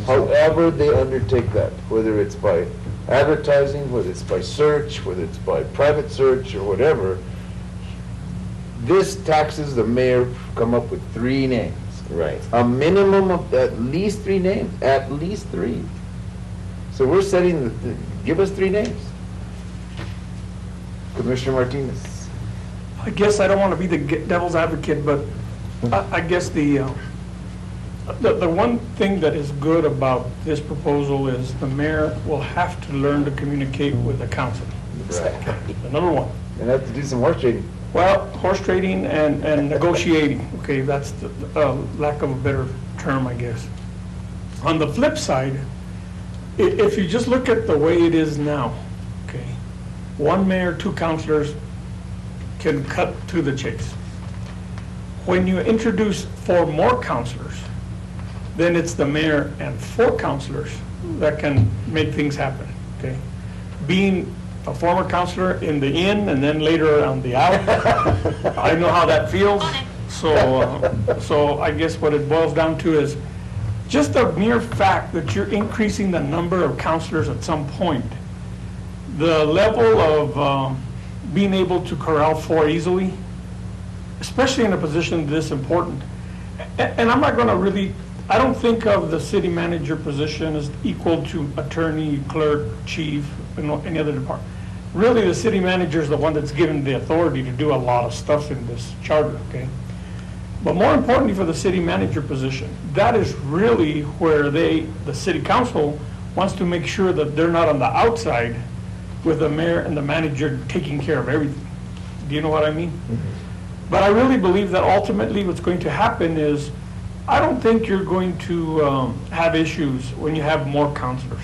However they undertake that, whether it's by advertising, whether it's by search, whether it's by private search or whatever, this taxes the mayor to come up with 3 names. right. A minimum of at least 3 names, at least 3. So we're setting give us 3 names. Commissioner Martinez. I guess I don't want to be the devil's advocate, but I guess the The one thing that is good about this proposal is the mayor will have to learn to communicate with the council. The number one. And have to do some horse trading. Well, horse trading and negotiating, okay, that's the lack of a better term, I guess. On the flip side, if you just look at the way it is now, okay, one mayor, two councilors can cut to the chase. When you introduce 4 more councilors, then it's the mayor and 4 councilors that can make things happen, okay? Being a former councilor in the in and then later on the out, I know how that feels. So I guess what it boils down to is just the mere fact that you're increasing the number of councilors at some point, the level of being able to corral 4 easily, especially in a position this important. And I'm not going to really, I don't think of the city manager position as equal to attorney, clerk, chief, and any other department. Really, the city manager is the one that's given the authority to do a lot of stuff in this charter, okay? But more importantly for the city manager position, that is really where the city council wants to make sure that they're not on the outside with the mayor and the manager taking care of everything. Do you know what I mean? Mm-hmm. But I really believe that ultimately what's going to happen is, I don't think you're going to have issues when you have more councilors.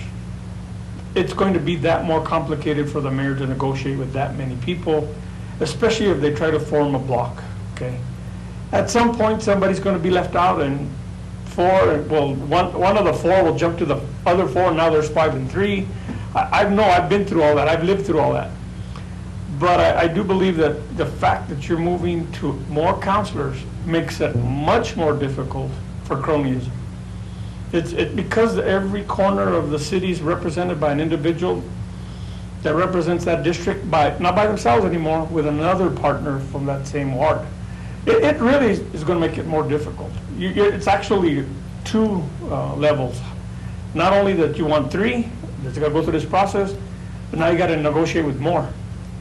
It's going to be that more complicated for the mayor to negotiate with that many people, especially if they try to form a block, okay? At some point, somebody's going to be left out, and one of the 4 will jump to the other 4, and now there's 5 and 3. I know, I've been through all that, I've lived through all that. But I do believe that the fact that you're moving to more councilors makes it much more difficult for cronyism. It's because every corner of the city is represented by an individual that represents that district not by themselves anymore, with another partner from that same ward. It really is going to make it more difficult. It's actually 2 levels. Not only that you want 3, that's got to go through this process, but now you got to negotiate with more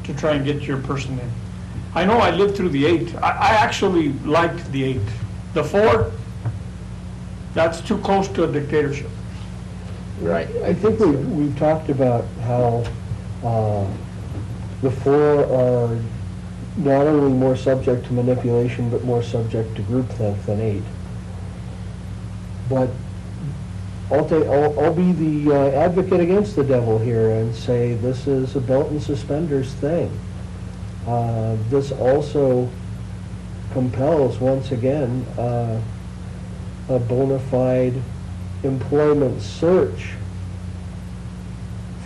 to try and get your person in. I know I lived through the 8. I actually liked the 8. The 4, that's too close to a dictatorship. Right. I think we've talked about how the 4 are not only more subject to manipulation, but more subject to groupthink than 8. But I'll be the advocate against the devil here and say this is a belt and suspenders thing. This also compels, once again, a bona fide employment search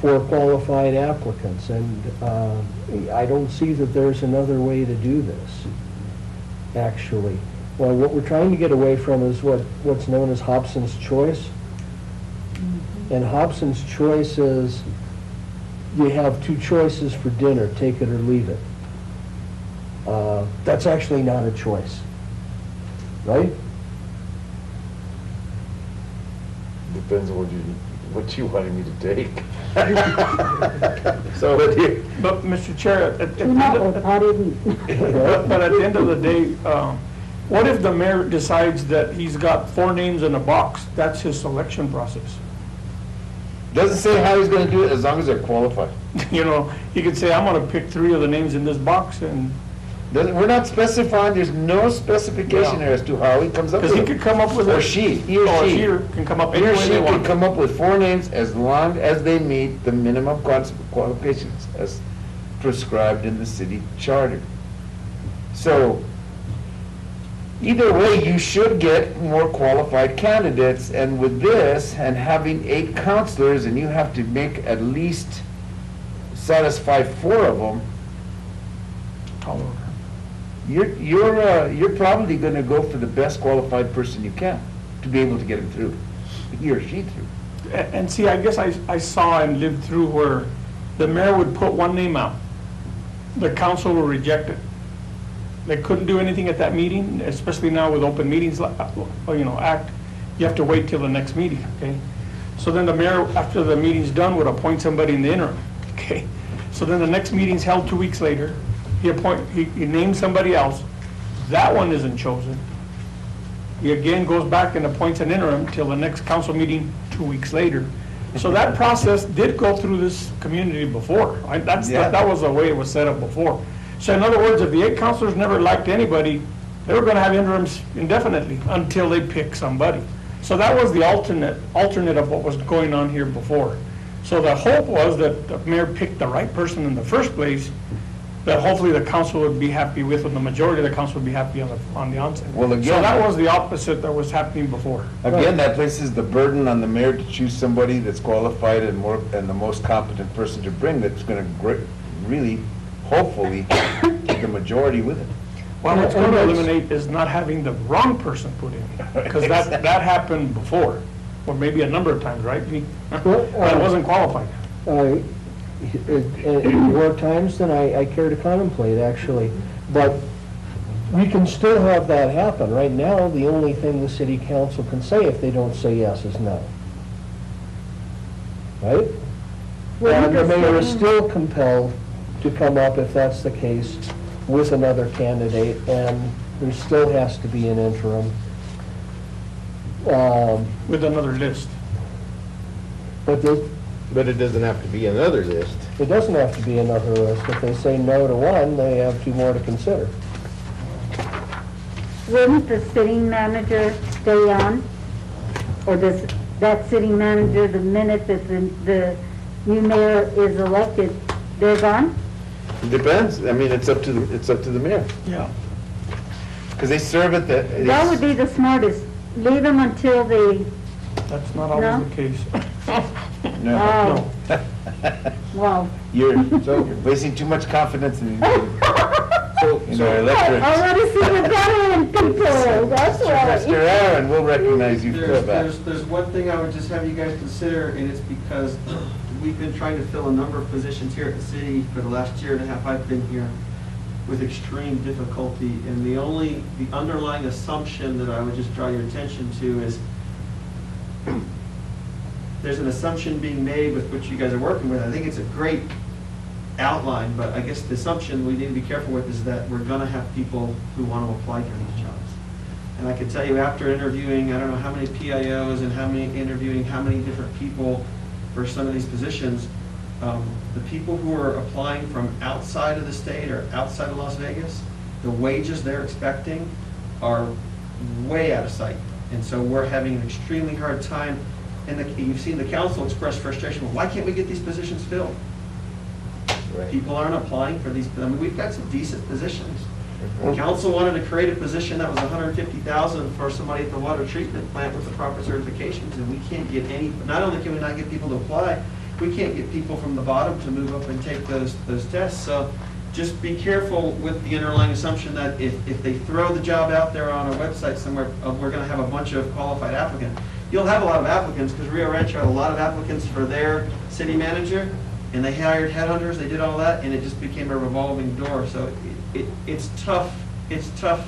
for qualified applicants, and I don't see that there's another way to do this, actually. Well, what we're trying to get away from is what's known as Hobson's choice. And Hobson's choice is you have 2 choices for dinner, take it or leave it. That's actually not a choice, right? Depends on what you wanted me to take. So, But Mr. Chair, at the Tuna or potted meat. but at the end of the day, what if the mayor decides that he's got 4 names in a box? That's his selection process. doesn't say how he's gonna do it, as long as they're qualified. You know, he could say, I'm going to pick 3 of the names in this box, and We're not specifying, there's no specification Yeah. here as to how he comes up with because he it. could come up with Or it. she, he or she. Can come up He any or way she they can want. come up with 4 names as long as they meet the minimum qualifications as prescribed in the city charter. So, either way, you should get more qualified candidates, and with this, and having 8 counselors, and you have to make at least satisfy 4 of them, you're probably gonna go for the best qualified person you can to be able to get him through, he or she through. And see, I guess I saw and lived through where the mayor would put one name out. The council will reject it. They couldn't do anything at that meeting, especially now with open meetings, act. You have to wait till the next meeting, okay? So then the mayor, after the meeting's done, would appoint somebody in the interim, okay? So then the next meeting's held 2 weeks later. He names somebody else. That one isn't chosen. he again goes back and appoints an interim till the next council meeting 2 weeks later. So that process did go through this community before. That was the way it was set up before. So in other words, if the 8 councilors never liked anybody, they were gonna have interims indefinitely until they pick somebody. So that was the alternate of what was going on here before. So the hope was that the mayor picked the right person in the first place, that hopefully the council would be happy with, and the majority of the council would be happy on the onset. Well, again- So that was the opposite that was happening before. Again, that places the burden on the mayor to choose somebody that's qualified and the most competent person to bring that's gonna really, hopefully, get the majority with it. Well, what's going to eliminate is not having the wrong person put in, because that happened before, or maybe a number of times, right? That wasn't qualified. More times than I care to contemplate, actually. But we can still have that happen. Right now, the only thing the city council can say if they don't say yes is no. Right? And the mayor is still compelled to come up, if that's the case, with another candidate, and there still has to be an interim. With another list. But But it doesn't have to be another list. it doesn't have to be another list. If they say no to one, they have 2 more to consider. Wouldn't the sitting manager stay on? Or does that sitting manager, the minute that the new mayor is elected, they're gone? It depends. I mean, it's up to the mayor. Yeah. Because they serve at the... That would be the smartest. Leave them until they, That's not No? always the case. No. well. You're placing too much confidence in our I electorate. want to see the government people, that's Mr. why. Aaron, we'll recognize you for that. There's one thing I would just have you guys consider, and it's because we've been trying to fill a number of positions here at the city for the last year and a half I've been here with extreme difficulty. And the underlying assumption that I would just draw your attention to is there's an assumption being made with what you guys are working with. I think it's a great outline, but I guess the assumption we need to be careful with is that we're gonna have people who want to apply for these jobs. And I can tell you, after interviewing, I don't know how many PIOs and how many different people for some of these positions, the people who are applying from outside of the state or outside of Las Vegas, the wages they're expecting are way out of sight. And so we're having an extremely hard time. And you've seen the council express frustration, well, why can't we get these positions filled? Right. People aren't applying for these, I mean, we've got some decent positions. The council wanted to create a position that was $150,000 for somebody at the water treatment plant with the proper certifications, and we can't get any, not only can we not get people to apply, we can't get people from the bottom to move up and take those tests. So just be careful with the underlying assumption that if they throw the job out there on a website somewhere, we're gonna have a bunch of qualified applicants. You'll have a lot of applicants, because Rio Rancho had a lot of applicants for their city manager, and they hired headhunters, they did all that, and it just became a revolving door. So it's tough to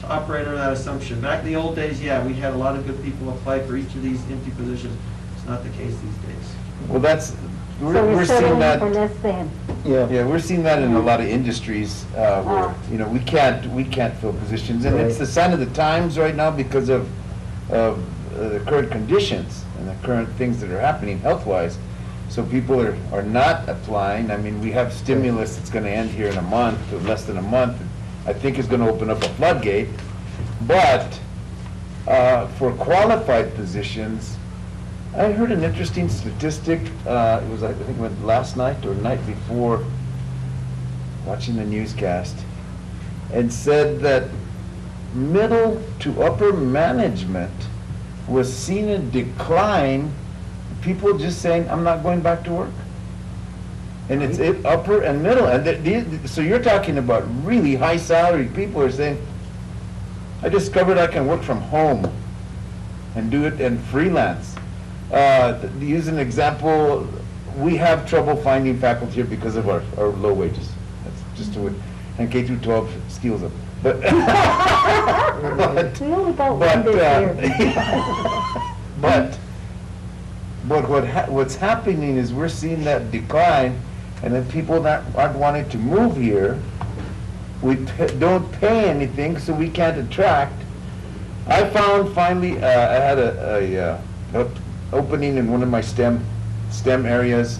operate under that assumption. Back in the old days, yeah, we had a lot of good people apply for each of these empty positions. It's not the case these days. Well, So we're you're seeing settling that. for less than. Yeah, we're seeing that in a lot of industries, where, we can't fill positions. And it's the sign of the times right now because of the current conditions and the current things that are happening health-wise. So people are not applying. I mean, we have stimulus that's gonna end here in a month, or less than a month. I think is gonna open up a floodgate. But for qualified positions, I heard an interesting statistic. It was, I think it went last night or night before, watching the newscast, and said that middle to upper management was seeing a decline. People just saying, I'm not going back to work. And it's upper and middle. And so you're talking about really high salaried people are saying, I discovered I can work from home and do it and freelance. To use an example, we have trouble finding faculty here because of our low wages. That's just the way, and K through 12 steals them. But, We only got one this year. but what's happening is we're seeing that decline, and then people that aren't wanting to move here, we don't pay anything, so we can't attract I found finally, I had a opening in one of my STEM areas.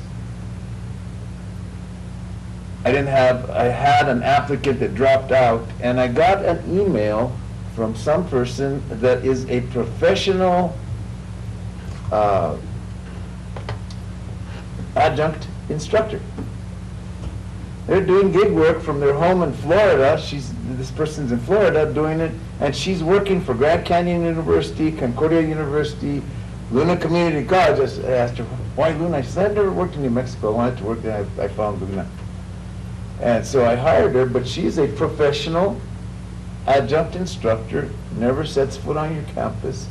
I had an applicant that dropped out, and I got an email from some person that is a professional adjunct instructor. They're doing gig work from their home in Florida. This person's in Florida doing it, and she's working for Grand Canyon University, Concordia University, Luna Community College. I asked her, why Luna? She said, I never worked in New Mexico. I wanted to work there. I found Luna. And so I hired her, but she's a professional adjunct instructor, never sets foot on your campus.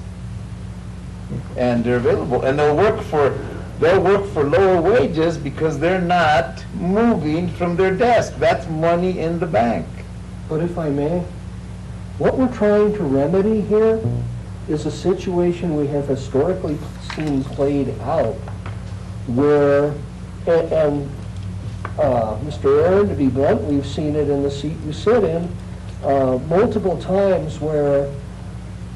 And they're available. And they'll work for lower wages because they're not moving from their desk. That's money in the bank. But if I may, what we're trying to remedy here is a situation we have historically seen played out where, and Mr. Aaron, to be blunt, we've seen it in the seat you sit in, multiple times where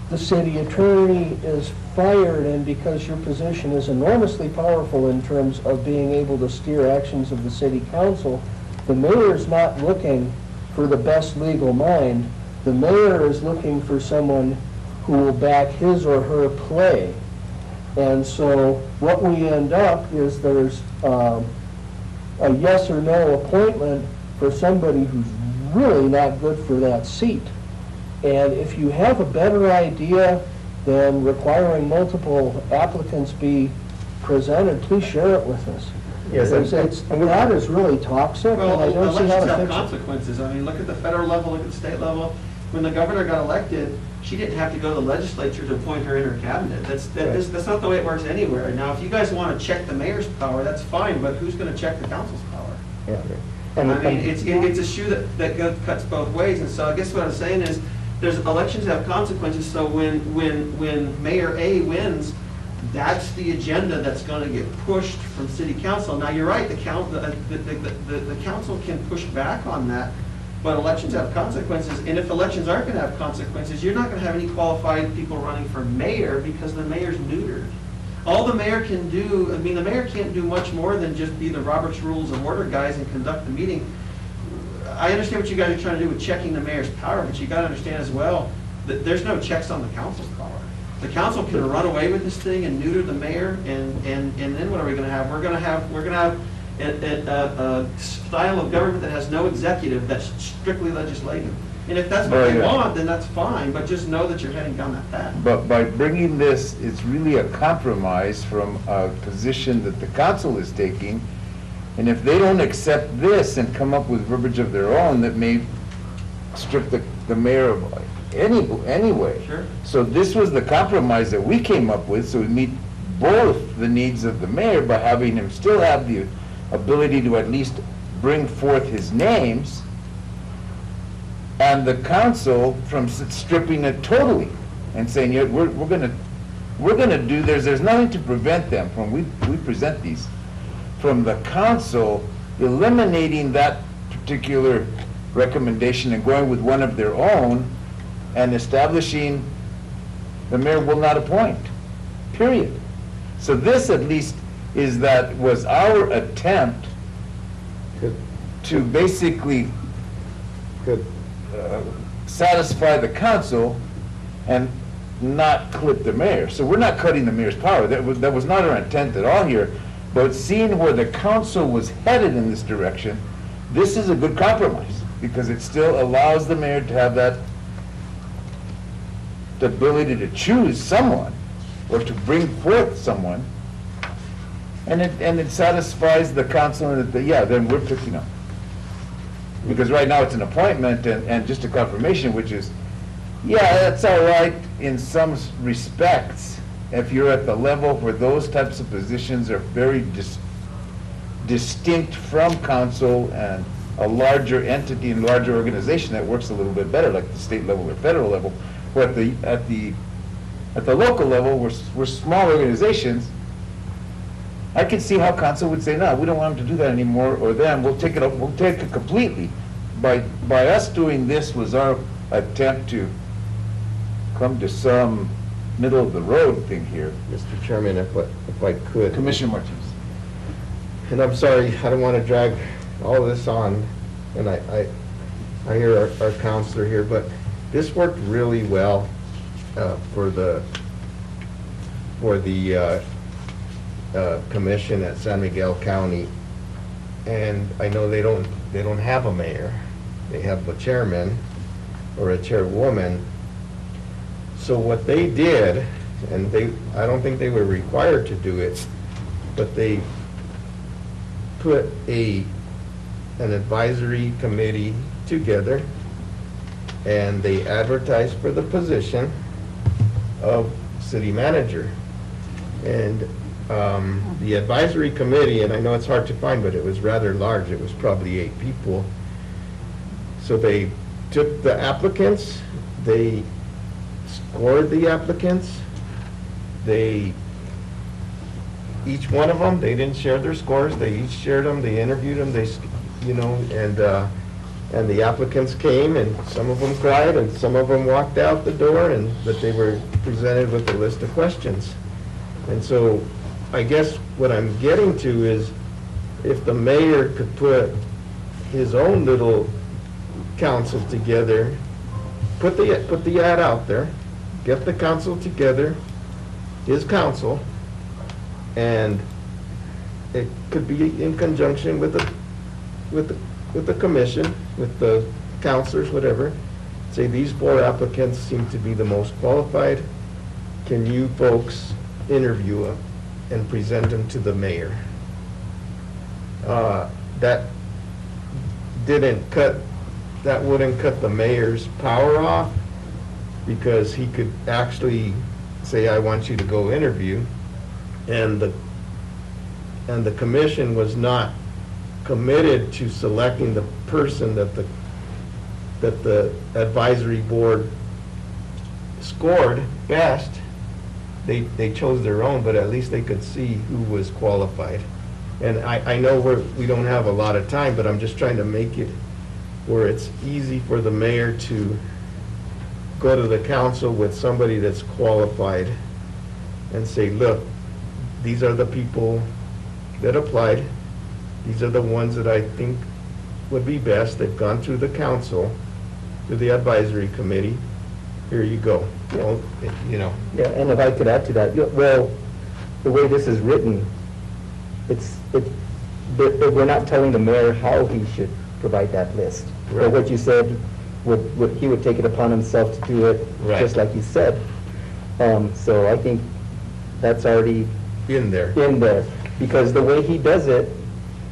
the city attorney is fired, and because your position is enormously powerful in terms of being able to steer actions of the city council, the mayor is not looking for the best legal mind. The mayor is looking for someone who will back his or her play. And so what we end up is there's a yes or no appointment for somebody who's really not good for that seat. And if you have a better idea than requiring multiple applicants be presented, please share it with us. Yes, Because that is really toxic, and I Well, don't see how elections to have fix it. consequences. I mean, look at the federal level, look at the state level. When the governor got elected, she didn't have to go to the legislature to appoint her in her cabinet. That's not the way it works anywhere. Now, if you guys want to check the mayor's power, that's fine, but who's going to check the council's power? Yeah. I mean, it's a shoe that cuts both ways, and so I guess what I'm saying is, there's elections have consequences, so when Mayor A wins, that's the agenda that's gonna get pushed from city council. Now, you're right, the council can push back on that, but elections have consequences, and if elections aren't gonna have consequences, you're not gonna have any qualified people running for mayor because the mayor's neutered. All the mayor can do, I mean, the mayor can't do much more than just be the Robert's Rules of Order guys and conduct the meeting. I understand what you guys are trying to do with checking the mayor's power, but you gotta understand as well that there's no checks on the council's power. The council can run away with this thing and neuter the mayor, and then what are we gonna have? We're gonna have a style of government that has no executive, that's strictly legislative. And if that's what they want, then that's fine, but just know that you're heading down that path. But by bringing this, it's really a compromise from a position that the council is taking. And if they don't accept this and come up with verbiage of their own that may strip the mayor of anyway. Sure. So this was the compromise that we came up with, so we meet both the needs of the mayor by having him still have the ability to at least bring forth his names, and the council from stripping it totally and saying, yeah, we're gonna do, there's nothing to prevent them from, we present these, from the council eliminating that particular recommendation and going with one of their own and establishing the mayor will not appoint, period. So this at least was our attempt to basically satisfy the council and not clip the mayor. So we're not cutting the mayor's power. That was not our intent at all here. But seeing where the council was headed in this direction, this is a good compromise because it still allows the mayor to have that the ability to choose someone or to bring forth someone, and it satisfies the council and then we're picking up. Because right now it's an appointment and just a confirmation, which is, that's all right in some respects if you're at the level where those types of positions are very distinct from council and a larger entity and larger organization that works a little bit better, like the state level or federal level. Where at the local level, we're small organizations. I can see how council would say, no, we don't want them to do that anymore, or then we'll take it completely. By us doing this was our attempt to come to some middle-of-the-road thing here. Mr. Chairman, if I could. Commissioner Martinez. And I'm sorry, I don't want to drag all this on, and I hear our counselor here, but this worked really well for the commission at San Miguel County. And I know they don't have a mayor. They have a chairman or a chairwoman. So what they did, and I don't think they were required to do it, but they put an advisory committee together, and they advertised for the position of city manager. And the advisory committee, and I know it's hard to find, but it was rather large, it was probably 8 people. So they took the applicants, they scored the applicants, each one of them, they didn't share their scores, they each shared them, they interviewed them, and the applicants came, and some of them cried, and some of them walked out the door, but they were presented with a list of questions. And so, I guess what I'm getting to is, if the mayor could put his own little council together, put the ad out there, get the council together, his council, and it could be in conjunction with the commission, with the counselors, whatever. Say, these 4 applicants seem to be the most qualified. Can you folks interview them and present them to the mayor? That wouldn't cut the mayor's power off, because he could actually say, I want you to go interview, and the commission was not committed to selecting the person that the advisory board scored best. They chose their own, but at least they could see who was qualified. And I know we don't have a lot of time, but I'm just trying to make it where it's easy for the mayor to go to the council with somebody that's qualified and say, look, these are the people that applied. These are the ones that I think would be best. They've gone through the council, through the advisory committee. Here you go. You know. Yeah, and if I could add to that, well, the way this is written, we're not telling the mayor how he should provide that list. Right. But what you said, he would take it upon himself to do it, Right. just like you said. So I think that's already In there. because the way he does it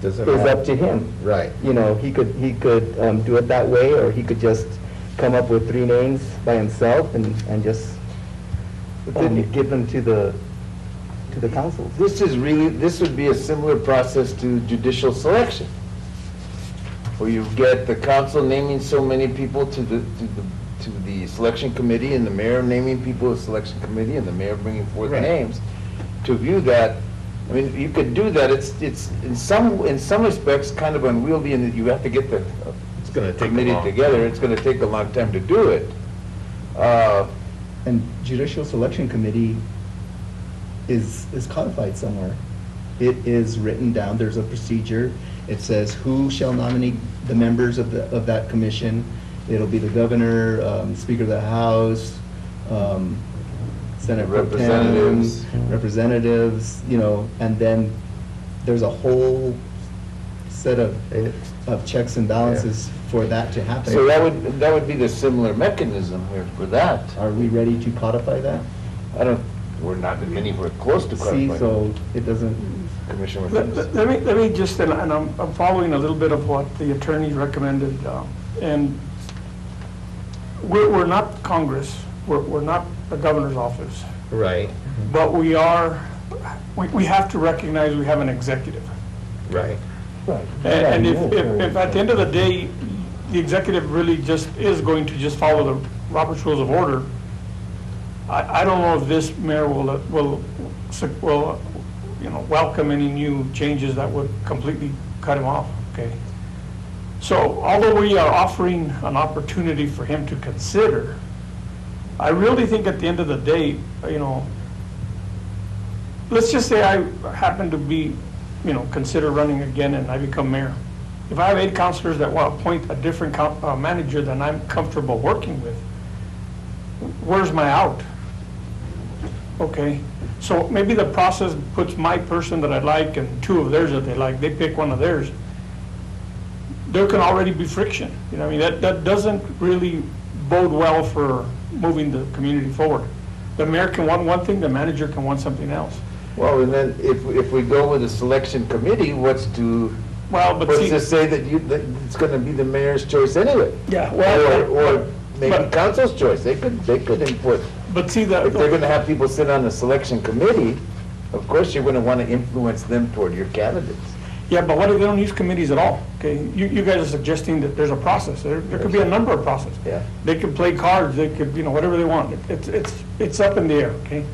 Doesn't is matter. up to him. Right. You know, he could do it that way, or he could just come up with 3 names by himself and just give them to the council. This would be a similar process to judicial selection, where you get the council naming so many people to the selection committee, and the mayor naming people to the selection committee, and the mayor bringing forth Right. names. To view that, I mean, you could do that. It's in some respects kind of unwieldy, in that you have to get the It's going to take a committee long together. It's going to take a long time to do it. And judicial selection committee is codified somewhere. It is written down, there's a procedure. It says who shall nominate the members of that commission. It'll be the governor, Speaker of the House, Senate Pro Tem, representatives, and then there's a whole set of checks and balances for that to happen. So that would be the similar mechanism here for that. Are we ready to codify that? We're not anywhere close to See, codifying. so it doesn't, Commissioner Let Martinez. me just, and I'm following a little bit of what the attorney recommended, and we're not Congress, we're not the governor's office, Right, but we have to recognize we have an executive. right. Right. And if at the end of the day, the executive really just is going to just follow the Robert's Rules of Order, I don't know if this mayor will welcome any new changes that would completely cut him off, okay? So although we are offering an opportunity for him to consider, I really think at the end of the day, let's just say I happen to be, consider running again and I become mayor. If I have 8 counselors that want to appoint a different manager than I'm comfortable working with, where's my out? Okay, so maybe the process puts my person that I like and 2 of theirs that they like, they pick one of theirs. There can already be friction, that doesn't really bode well for moving the community forward. The mayor can want one thing, the manager can want something else. Well, and then if we go with a selection committee, what's to say that it's gonna be the mayor's choice anyway? Yeah, Or maybe council's choice, they could input. But see, If they're gonna have people sit on the selection committee, of course you're gonna wanna influence them toward your candidates. yeah, but what if they don't use committees at all? Okay, you guys are suggesting that there's a process, there could be a number of processes. Yeah. They could play cards, they could, whatever they want, it's up in the air, okay?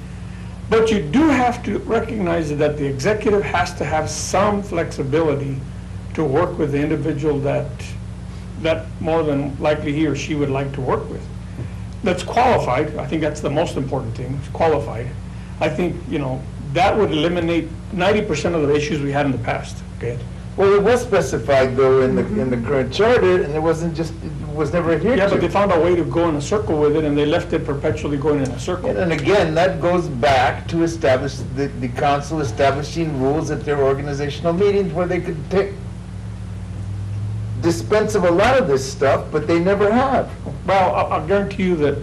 But you do have to recognize that the executive has to have some flexibility to work with the individual that more than likely he or she would like to work with. That's qualified, I think that's the most important thing, is qualified. I think, that would eliminate 90% of the issues we had in the past, okay? Well, it was specified though in the current charter, and it was never adhered to. Yeah, but they found a way to go in a circle with it, and they left it perpetually going in a circle. And again, that goes back to establish, the council establishing rules at their organizational meetings where they could dispense of a lot of this stuff, but they never have. Well, I'll guarantee you that,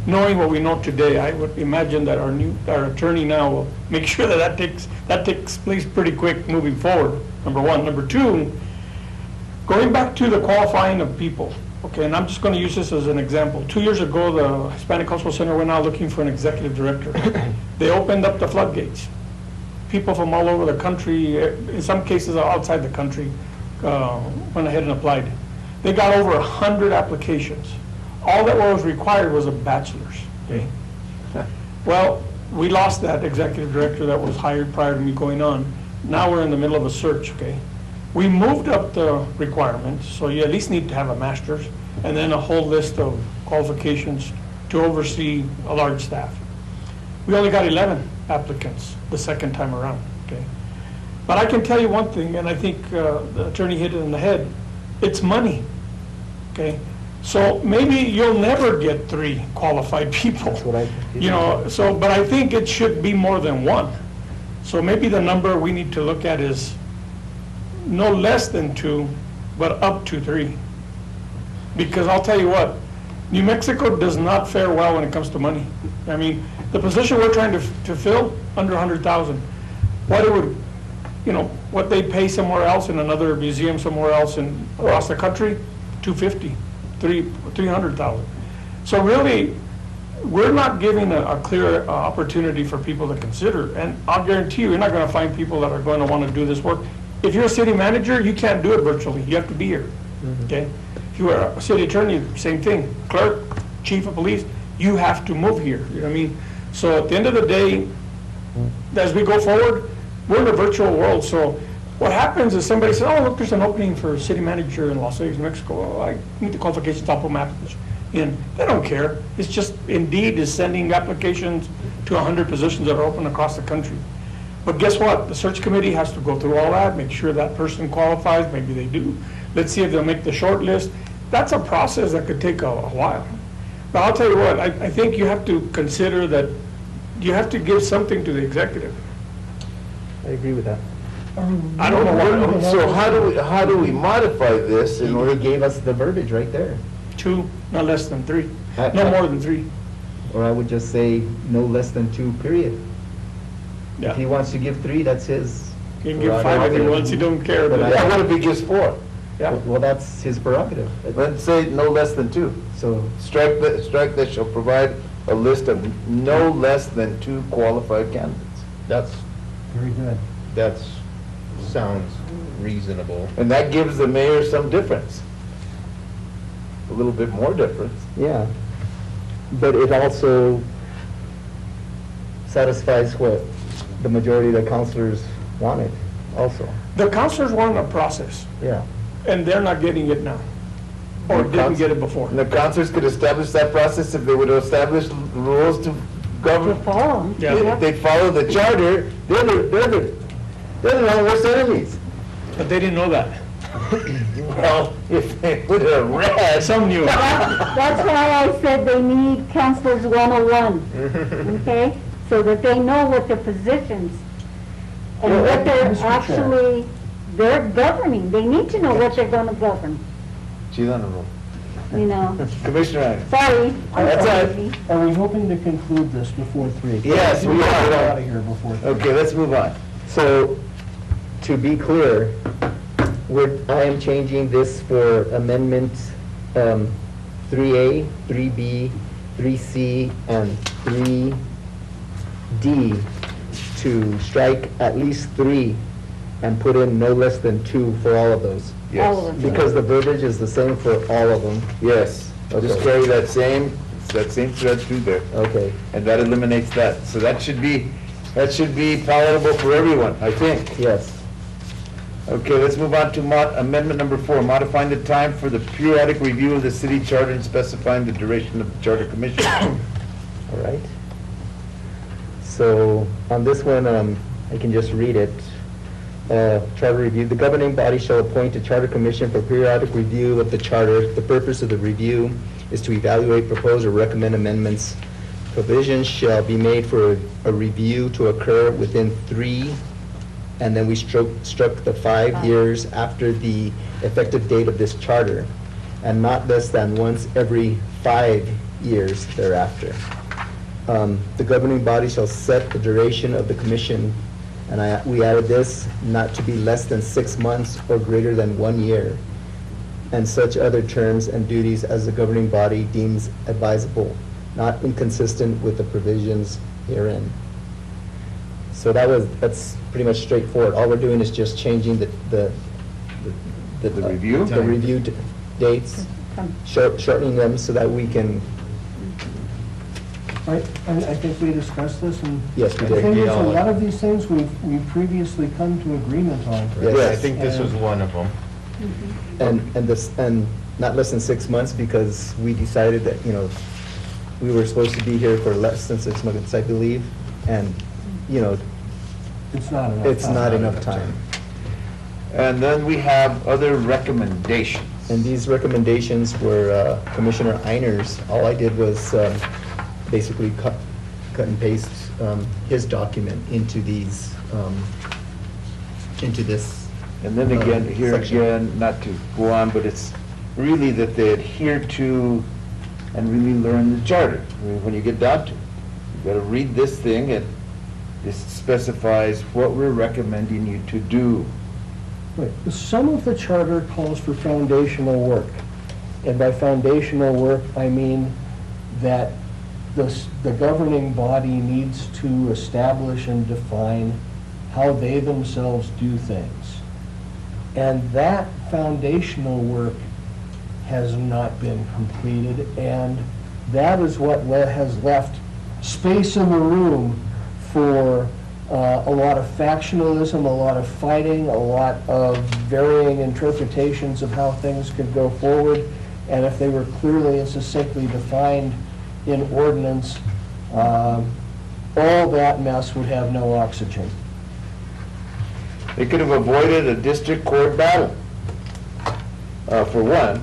knowing what we know today, I would imagine that our attorney now will make sure that takes place pretty quick moving forward, number one. Number two, going back to the qualifying of people, okay, and I'm just going to use this as an example. 2 years ago, the Hispanic Cultural Center went out looking for an executive director. They opened up the floodgates. People from all over the country, in some cases outside the country, went ahead and applied. They got over 100 applications. All that was required was a bachelor's, okay? Well, we lost that executive director that was hired prior to me going on. Now we're in the middle of a search, okay? We moved up the requirements, so you at least need to have a master's and then a whole list of qualifications to oversee a large staff. We only got 11 applicants the second time around, okay? But I can tell you one thing, and I think the attorney hit it in the head, it's money, okay? So maybe you'll never get 3 qualified people. That's what I but I think it should be more than 1. So maybe the number we need to look at is no less than 2, but up to 3. Because I'll tell you what, New Mexico does not fare well when it comes to money. I mean, the position we're trying to fill, under 100,000. What it would, what they pay somewhere else in another museum somewhere else across the country, 250. 300,000. So really, we're not giving a clear opportunity for people to consider. And I'll guarantee you're not going to find people that are going to want to do this work. If you're a city manager, you can't do it virtually. You have to be here. Okay? If you are a city attorney, same thing. Clerk, chief of police, you have to move here. You know what I mean? So at the end of the day, as we go forward, we're in a virtual world. So what happens is somebody says, oh, look, there's an opening for city manager in Las Vegas, Mexico. Oh, I need the qualifications, top of my application. And they don't care. It's just Indeed is sending applications to 100 positions that are open across the country. But guess what? The search committee has to go through all that, make sure that person qualifies. Maybe they do. Let's see if they'll make the short list. That's a process that could take a while. But I'll tell you what, I think you have to consider that you have to give something to the executive. I agree with that. I don't know why. So how do we modify this in order He gave us the verbiage right there. 2, not less than 3. I- No more than 3. Or I would just say no less than 2, period. If he Yeah. wants to give 3, that's his. You can give 5 if he wants, you don't care. But Yeah, what if he gives 4? Yeah. Well, that's his prerogative. Let's say no less than 2. So, Strike that shall provide a list of no less than 2 qualified candidates. That's, Very good. that's, sounds reasonable. And that gives the mayor some difference. A little bit more difference. yeah. But it also satisfies what the majority of the councilors wanted also. The counselors want a process, Yeah. and they're not getting it now. or didn't get it before. And the councilors could establish that process if they would establish rules to To govern. follow 'em. Yeah. If they follow the charter, they're the worst enemies. But they didn't know that. Well, if they would have read. Some knew. That's why I said they need counselors 101, okay? So that they know what their positions and Well, what they're Mr. Chair. actually, they're governing. They need to know what they're gonna govern, She's on the roll. you know? Commissioner, Sorry. I'm That's all right. crazy. Are we hoping to conclude this before 3? Yes, we are. Get out of here before 3. okay, let's move on. So, to be clear, I am changing this for amendment 3A, 3B, 3C, and 3D to strike at least 3 and put in no less than 2 for all of those. All of them. Because the verbiage is the same for all of them. Yes, just Okay. carry that same thread through there, Okay. and that eliminates that. So that should be palatable for everyone, I think. Yes. Okay, let's move on to amendment number 4, modifying the time for the periodic review of the city charter and specifying the duration of the charter commission. All right. So on this one, I can just read it. Charter review, the governing body shall appoint a charter commission for periodic review of the charter. The purpose of the review is to evaluate, propose, or recommend amendments. Provisions shall be made for a review to occur within 3, and then we struck the 5 years after the effective date of this charter, and not less than once every 5 years thereafter. The governing body shall set the duration of the commission, and we added this, not to be less than 6 months or greater than 1 year, and such other terms and duties as the governing body deems advisable, not inconsistent with the provisions herein. So that's pretty much straightforward. All we're doing is just changing the review? The review dates, shortening them so that we can, Right, I think we discussed this, and yes, we the thing did. is, a lot of these things we've previously come to agreement on. Yes. I think this was one of them. And not less than 6 months, because we decided that, we were supposed to be here for less than 6 months, I believe, and, It's not enough. it's time. not enough time. And then we have other recommendations. And these recommendations were Commissioner Einer's. All I did was basically cut and paste his document into these, into this. And then again, here section. again, not to go on, but it's really that they adhere to and really learn the charter. I mean, when you get down to it, you gotta read this thing, and this specifies what we're recommending you to do. Right. Some of the charter calls for foundational work. And by foundational work, I mean that the governing body needs to establish and define how they themselves do things. And that foundational work has not been completed, and that is what has left space in the room for a lot of factionalism, a lot of fighting, a lot of varying interpretations of how things could go forward. And if they were clearly and succinctly defined in ordinance, all that mess would have no oxygen. They could have avoided a district court battle, for one,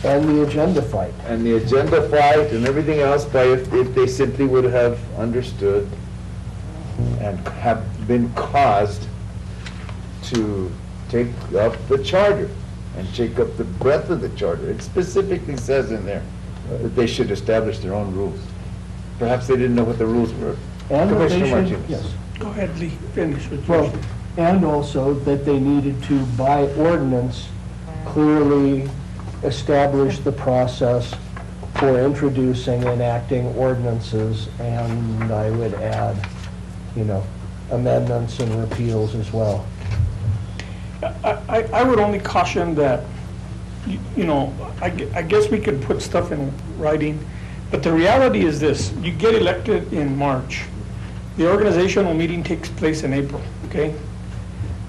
And the agenda fight. and the agenda fight and everything else, by if they simply would have understood and have been caused to take up the charter and take up the breadth of the charter. It specifically says in there that they should establish their own rules. Perhaps they didn't know what the rules were. And that they Commissioner should, Martinez. yes. Go ahead, Lee, finish with Well, yours. and also that they needed to, by ordinance, clearly establish the process for introducing and enacting ordinances, and I would add, amendments and repeals as well. I would only caution that, I guess we could put stuff in writing, but the reality is this: you get elected in March. The organizational meeting takes place in April, okay?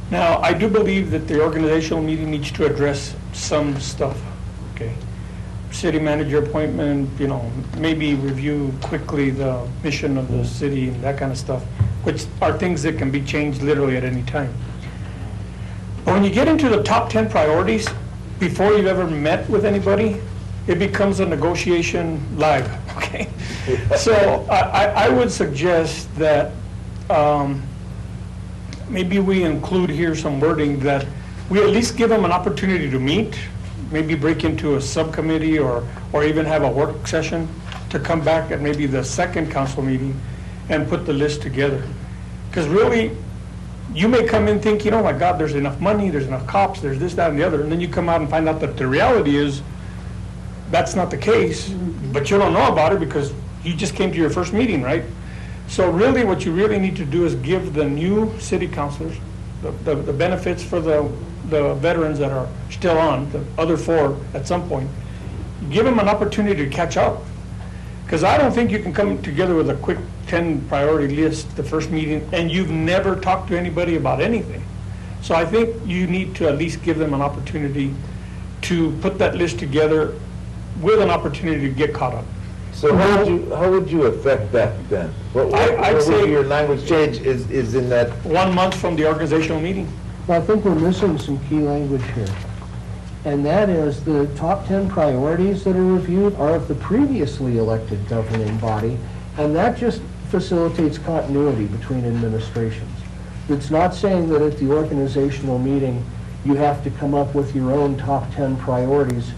Now, I do believe that the organizational meeting needs to address some stuff, okay? City manager appointment, you know, maybe review quickly the mission of the city and that kind of stuff, which are things that can be changed literally at any time. But when you get into the top 10 priorities, before you've ever met with anybody, it becomes a negotiation live, okay? So I would suggest that maybe we include here some wording that we at least give them an opportunity to meet, maybe break into a subcommittee or even have a work session to come back at maybe the second council meeting and put the list together. Because really, you may come in thinking, oh my God, there's enough money, there's enough cops, there's this, that, and the other, and then you come out and find out that the reality is that's not the case, but you don't know about it because you just came to your first meeting, right? So really, what you really need to do is give the new city councilors the benefits for the veterans that are still on, the other 4 at some point. Give them an opportunity to catch up. Because I don't think you can come together with a quick 10 priority list the first meeting and you've never talked to anybody about anything. So I think you need to at least give them an opportunity to put that list together with an opportunity to get caught up. So how would you affect that then? I'd What say- would your language change is in that, 1 month from the organizational meeting. Well, I think we're missing some key language here. And that is the top 10 priorities that are reviewed are of the previously elected governing body, and that just facilitates continuity between administrations. It's not saying that at the organizational meeting, you have to come up with your own top 10 priorities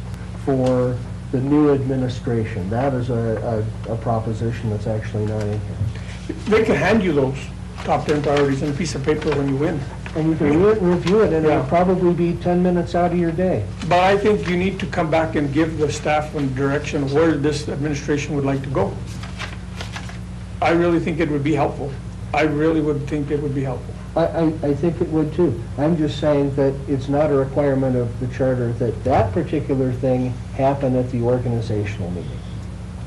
for the new administration. That is a proposition that's actually not in here. They can hand you those top 10 priorities in a piece of paper when you win. And you can review it, and it'll Yeah. probably be 10 minutes out of your day. But I think you need to come back and give the staff a direction of where this administration would like to go. I really think it would be helpful. I really would think it would be helpful. I think it would too. I'm just saying that it's not a requirement of the charter that that particular thing happen at the organizational meeting.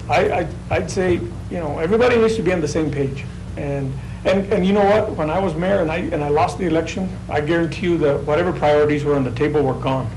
I'd say, you know, everybody needs to be on the same page. And you know what, when I was mayor and I lost the election, I guarantee you that whatever priorities were on the table were gone.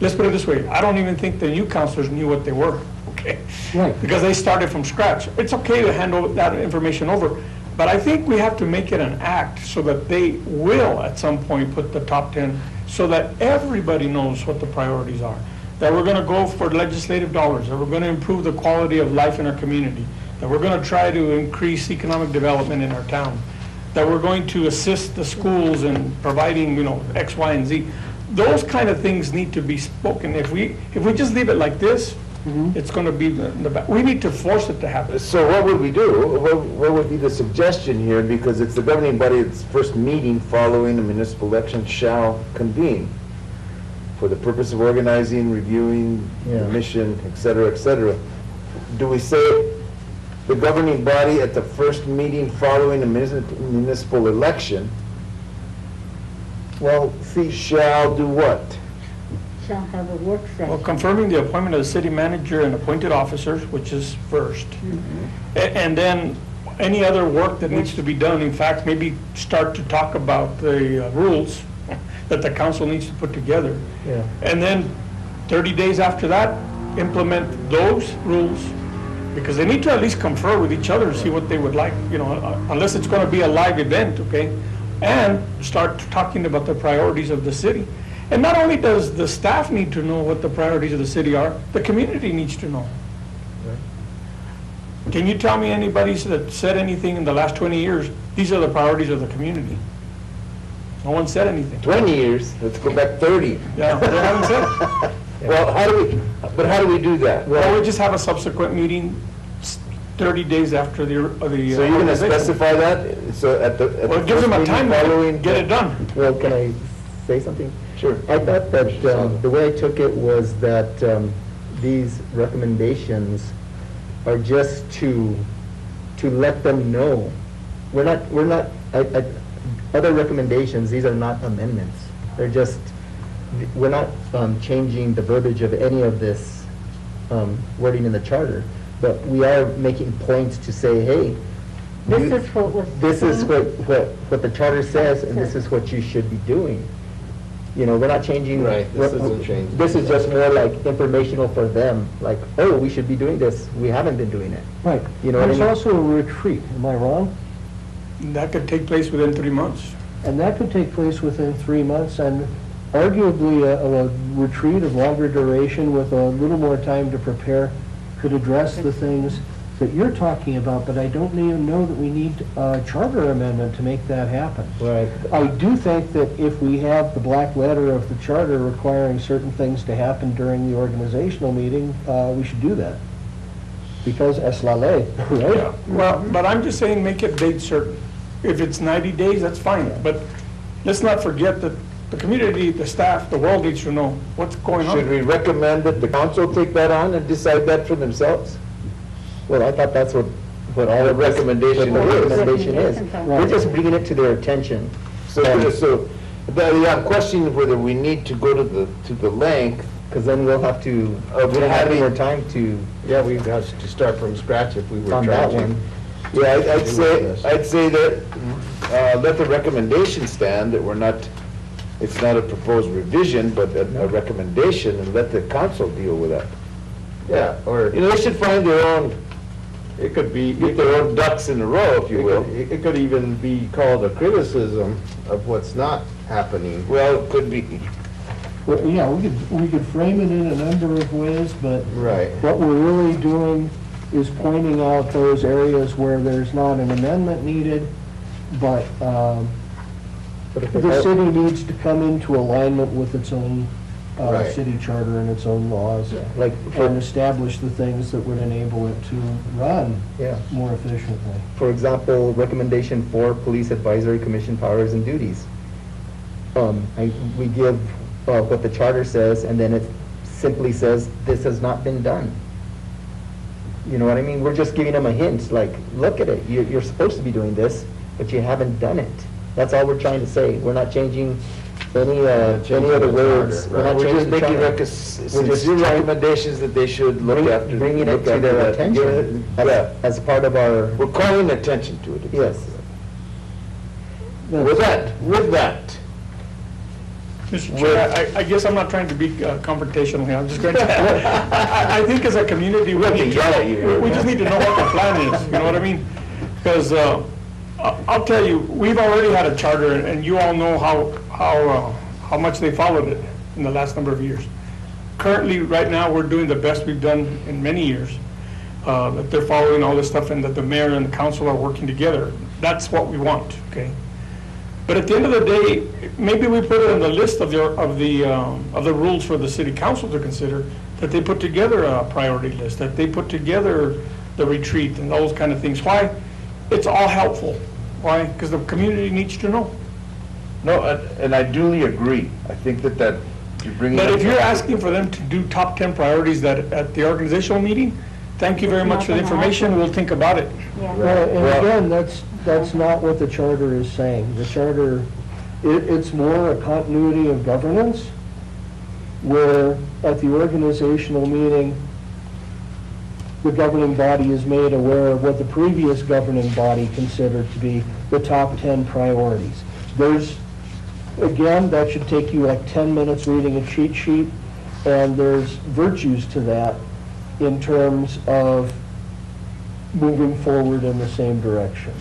Let's put it this way, I don't even think the new councilors knew what they were, okay? Right. Because they started from scratch. It's okay to hand over that information over, but I think we have to make it an act so that they will at some point put the top 10 so that everybody knows what the priorities are. That we're gonna go for legislative dollars, that we're gonna improve the quality of life in our community, that we're going to try to increase economic development in our town, that we're going to assist the schools in providing, you know, X, Y, and Z. Those kind of things need to be spoken. If we just leave it like this, it's going to be we need to force it to happen. so what would we do? What would be the suggestion here? Because it's the governing body, its first meeting following the municipal election shall convene for the purpose of organizing, reviewing, the mission, et cetera, et cetera. Do we say the governing body at the first meeting following the municipal election Well, see, shall do what? Shall have a work Well, session. confirming the appointment of the city manager and appointed officers, which is first. And then any other work that needs to be done, in fact, maybe start to talk about the rules that the council needs to put together. Yeah. And then 30 days after that, implement those rules, because they need to at least confer with each other and see what they would like, you know, unless it's going to be a live event, okay? And start talking about the priorities of the city. And not only does the staff need to know what the priorities of the city are, the community needs to know. Can you tell me anybody that said anything in the last 20 years, these are the priorities of the community? No one said anything. 20 years, let's go back 30. Yeah, they haven't said it. Well, how do we do that? Well, we just have a subsequent meeting 30 days after the So you're going to organization. specify that? So at the Well, it gives them a first meeting time following- to get it done. well, can I say something? Sure. I thought that the way I took it was that these recommendations are just to let them know. We're not, other recommendations, these are not amendments. They're just, we're not changing the verbiage of any of this wording in the charter, but we are making points to say, hey, This is what was. this is what the charter says, and this is what you should be doing. You know, we're not changing. Right, this isn't changing. This is just more like informational for them, like, oh, we should be doing this. We haven't been doing it. Right. You know what I There's mean? also a retreat, am I wrong? That could take place within 3 months. And that could take place within 3 months, and arguably a retreat of longer duration with a little more time to prepare could address the things that you're talking about, but I don't even know that we need a charter amendment to make that happen. Right. I do think that if we have the black letter of the charter requiring certain things to happen during the organizational meeting, we should do that. Because es la ley, right? Yeah, well, but I'm just saying, make it date certain. If it's 90 days, that's fine, but let's not forget that the community, the staff, the world needs to know what's going on. Should we recommend that the council take that on and decide that for themselves? Well, I thought that's what all The of this- recommendation what the is. recommendation is. We're just bringing it to their attention. I'm questioning whether we need to go to the length. Because then we'll have to, we don't have any more time to, Yeah, we've got to start from scratch if we were on trying that to. one. Yeah, I'd say that, let the recommendation stand, that we're not, it's not a proposed revision, but a recommendation, and let the council deal with that. Yeah, or You know, they should find their own, it could be, get their own ducks in a row, if you will. it could even be called a criticism of what's not happening. Well, it could be, Well, yeah, we could frame it in a number of ways, but Right. what we're really doing is pointing out those areas where there's not an amendment needed, but But if the it- city needs to come into alignment with its own Right. city charter and its own laws, Like, and establish the things that would enable it to run yeah. more efficiently. For example, recommendation 4, Police Advisory Commission powers and duties. We give what the charter says, and then it simply says, this has not been done. You know what I mean? We're just giving them a hint, like, look at it, you're supposed to be doing this, but you haven't done it. That's all we're trying to say. We're not changing any other the words. charter, We're not we're just changing the making charter. sincere recommendations that they should look after. Bringing it look to after their that. attention Yeah, as part of our, we're calling attention to it. yes. With that, Mr. Chair, I guess I'm not trying to be confrontational here, I'm just going to, I think as a community, we need yell at you. we just need to know what the plan is, you know what I mean? Because I'll tell you, we've already had a charter, and you all know how much they followed it in the last number of years. Currently, right now, we're doing the best we've done in many years, that they're following all this stuff, and that the mayor and the council are working together. That's what we want, okay? But at the end of the day, maybe we put it on the list of the rules for the city council to consider, that they put together a priority list, that they put together the retreat and those kind of things. Why? It's all helpful. Why? Because the community needs to know. no, and I duly agree. I think that you bring. But if you're asking for them to do top 10 priorities that at the organizational meeting, thank you very much for the information, we'll think about it. Yeah. Well, and Well- again, that's not what the charter is saying. The charter, it's more a continuity of governance, where at the organizational meeting, the governing body is made aware of what the previous governing body considered to be the top 10 priorities. Again, that should take you like 10 minutes reading a cheat sheet, and there's virtues to that in terms of moving forward in the same direction.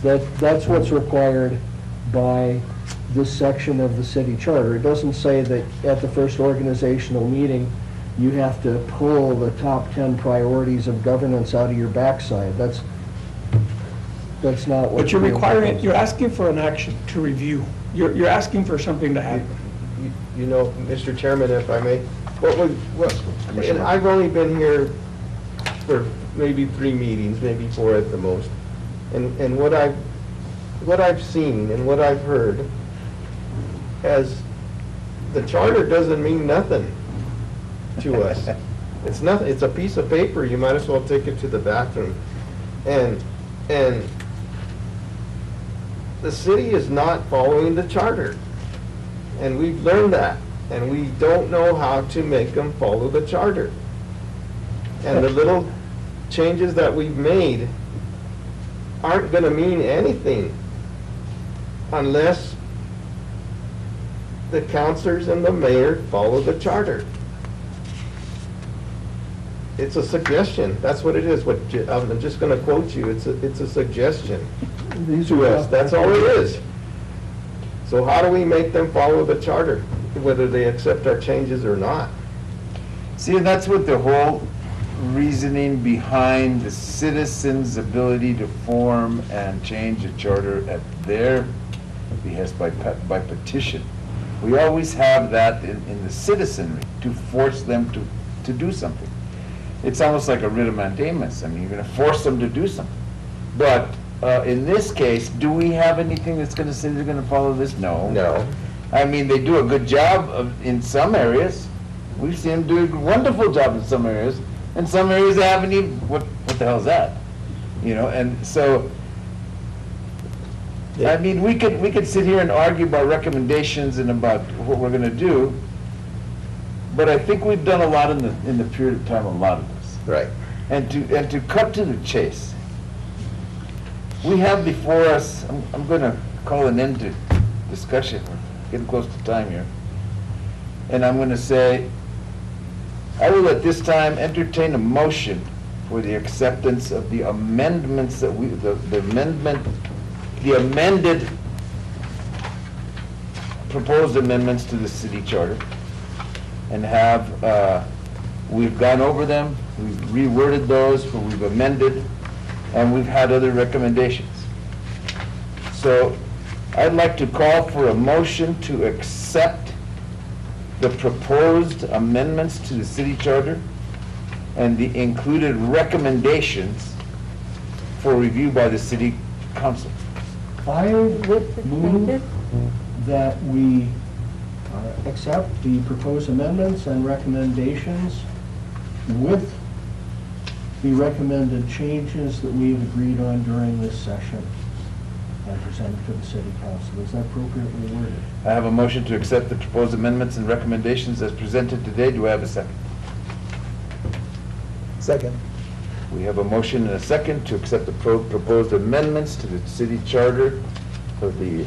That's what's required by this section of the city charter. It doesn't say that at the first organizational meeting, you have to pull the top 10 priorities of governance out of your backside. That's not what. But you're requiring, you're asking for an action to review. You're asking for something to happen. You know, Mr. Chairman, if I may, and I've only been here for maybe 3 meetings, maybe 4 at the most. And what I've seen and what I've heard, as the charter doesn't mean nothing to us. It's nothing, it's a piece of paper, you might as well take it to the bathroom. And the city is not following the charter. And we've learned that, and we don't know how to make them follow the charter. And the little changes that we've made aren't gonna mean anything unless the counselors and the mayor follow the charter. It's a suggestion, that's what it is, I'm just gonna quote you, it's a suggestion These to are us, that's all it is. So how do we make them follow the charter, whether they accept our changes or not? See, and that's what the whole reasoning behind the citizens' ability to form and change a charter at their behest by petition. We always have that in the citizenry to force them to do something. It's almost like a writ of mandamus. I mean, you're gonna force them to do something. But in this case, do we have anything that's gonna say they're gonna follow this? No. No. I mean, they do a good job in some areas. We've seen them do a wonderful job in some areas. In some areas, they haven't even, what the hell's that? You know, and so, I mean, we could sit here and argue about recommendations and about what we're gonna do, but I think we've done a lot in the period of time, a lot of this. Right. And to cut to the chase, we have before us, I'm gonna call an end to discussion, we're getting close to time here. And I'm gonna say, I will at this time entertain a motion for the acceptance of the amendments that the amended, proposed amendments to the city charter. And we've gone over them, we've reworded those, we've amended, and we've had other recommendations. So I'd like to call for a motion to accept the proposed amendments to the city charter and the included recommendations for review by the city council. I move that we accept the proposed amendments and recommendations with the recommended changes that we have agreed on during this session and presented to the city council. Is that appropriately worded? I have a motion to accept the proposed amendments and recommendations as presented today. Do I have a second? Second. We have a motion and a second to accept the proposed amendments to the city charter of the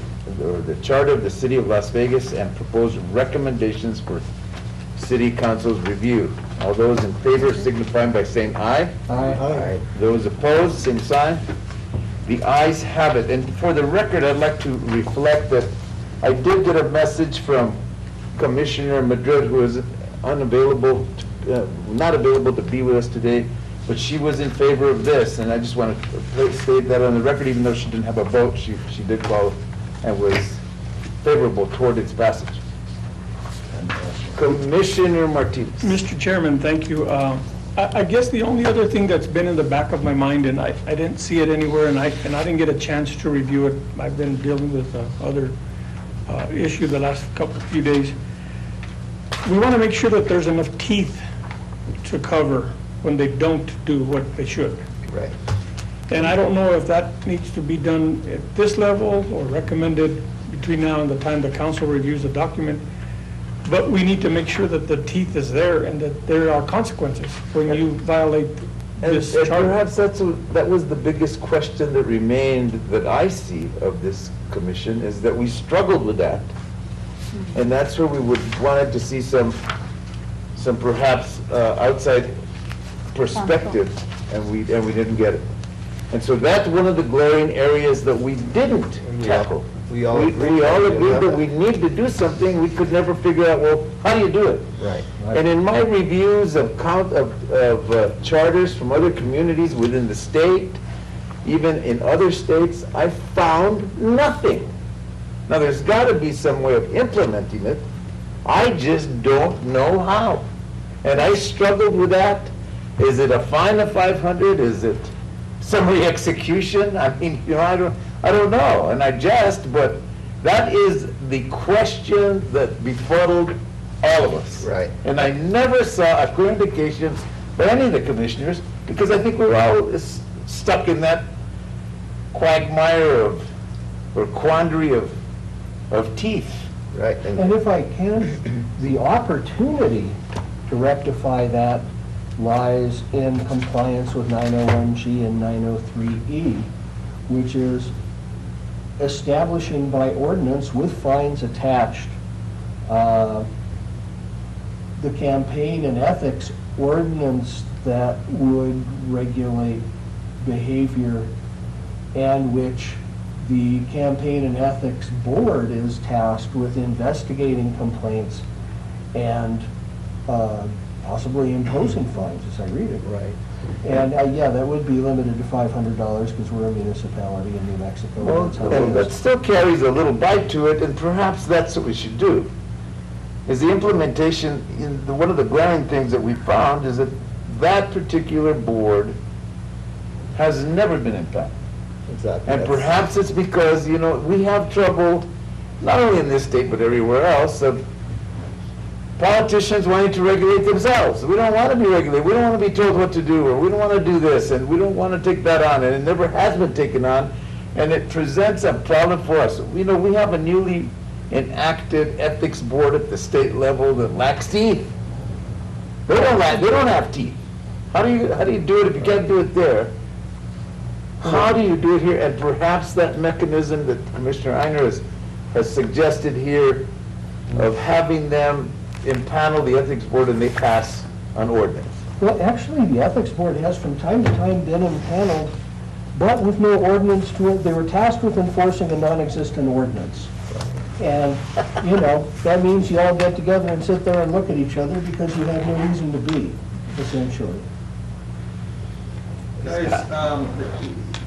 charter of the city of Las Vegas and proposed recommendations for city council's review. All those in favor signify by saying aye. Aye. Those opposed, same sign. The ayes have it. And for the record, I'd like to reflect that I did get a message from Commissioner Madrid, who is unavailable, not available to be with us today, but she was in favor of this, and I just want to state that on the record, even though she didn't have a vote, she did follow and was favorable toward its passage. Commissioner Martinez. Mr. Chairman, thank you. I guess the only other thing that's been in the back of my mind, and I didn't see it anywhere, and I didn't get a chance to review it. I've been dealing with other issue the last few days. We want to make sure that there's enough teeth to cover when they don't do what they should. Right. And I don't know if that needs to be done at this level or recommended between now and the time the council reviews the document. But we need to make sure that the teeth is there and that there are consequences when you violate this And charter. perhaps that was the biggest question that remained that I see of this commission, is that we struggled with that. And that's where we wanted to see some perhaps outside perspective, and we didn't get it. And so that's one of the glaring areas that we didn't tackle. We all agreed that we need to do something. We could never figure out, well, how do you do it? Right. And in my reviews of charters from other communities within the state, even in other states, I found nothing. Now, there's got to be some way of implementing it. I just don't know how. And I struggled with that. Is it a fine of 500? Is it summary execution? I mean, I don't know. And but that is the question that befuddled all of us. Right. And I never saw a clear indication by any of the commissioners, because I think we're all stuck in that quagmire or quandary of teeth. Right. And if I can, the opportunity to rectify that lies in compliance with 901G and 903E, which is establishing by ordinance with fines attached the campaign and ethics ordinance that would regulate behavior, and which the campaign and ethics board is tasked with investigating complaints and possibly imposing fines, as I read it. Right. And, yeah, that would be limited to $500 because we're a municipality in New Mexico. Well, That's how it is. that still carries a little bite to it, and perhaps that's what we should do. Is the implementation, one of the glaring things that we found is that that particular board has never been impacted. Exactly. And That's- perhaps it's because, we have trouble, not only in this state, but everywhere else, of politicians wanting to regulate themselves. We don't want to be regulated. We don't want to be told what to do, or we don't want to do this, and we don't want to take that on. And it never has been taken on, and it presents a problem for us. We have a newly enacted ethics board at the state level that lacks teeth. They don't have teeth. How do you do it if you can't do it there? How do you do it here? And perhaps that mechanism that Commissioner Einer has suggested here of having them impanel the ethics board and they pass an ordinance. Well, actually, the ethics board has from time to time been impaneled, but with no ordinance to it. They were tasked with enforcing a non-existent ordinance. And, that means you all get together and sit there and look at each other because you have no reason to be, essentially. Guys,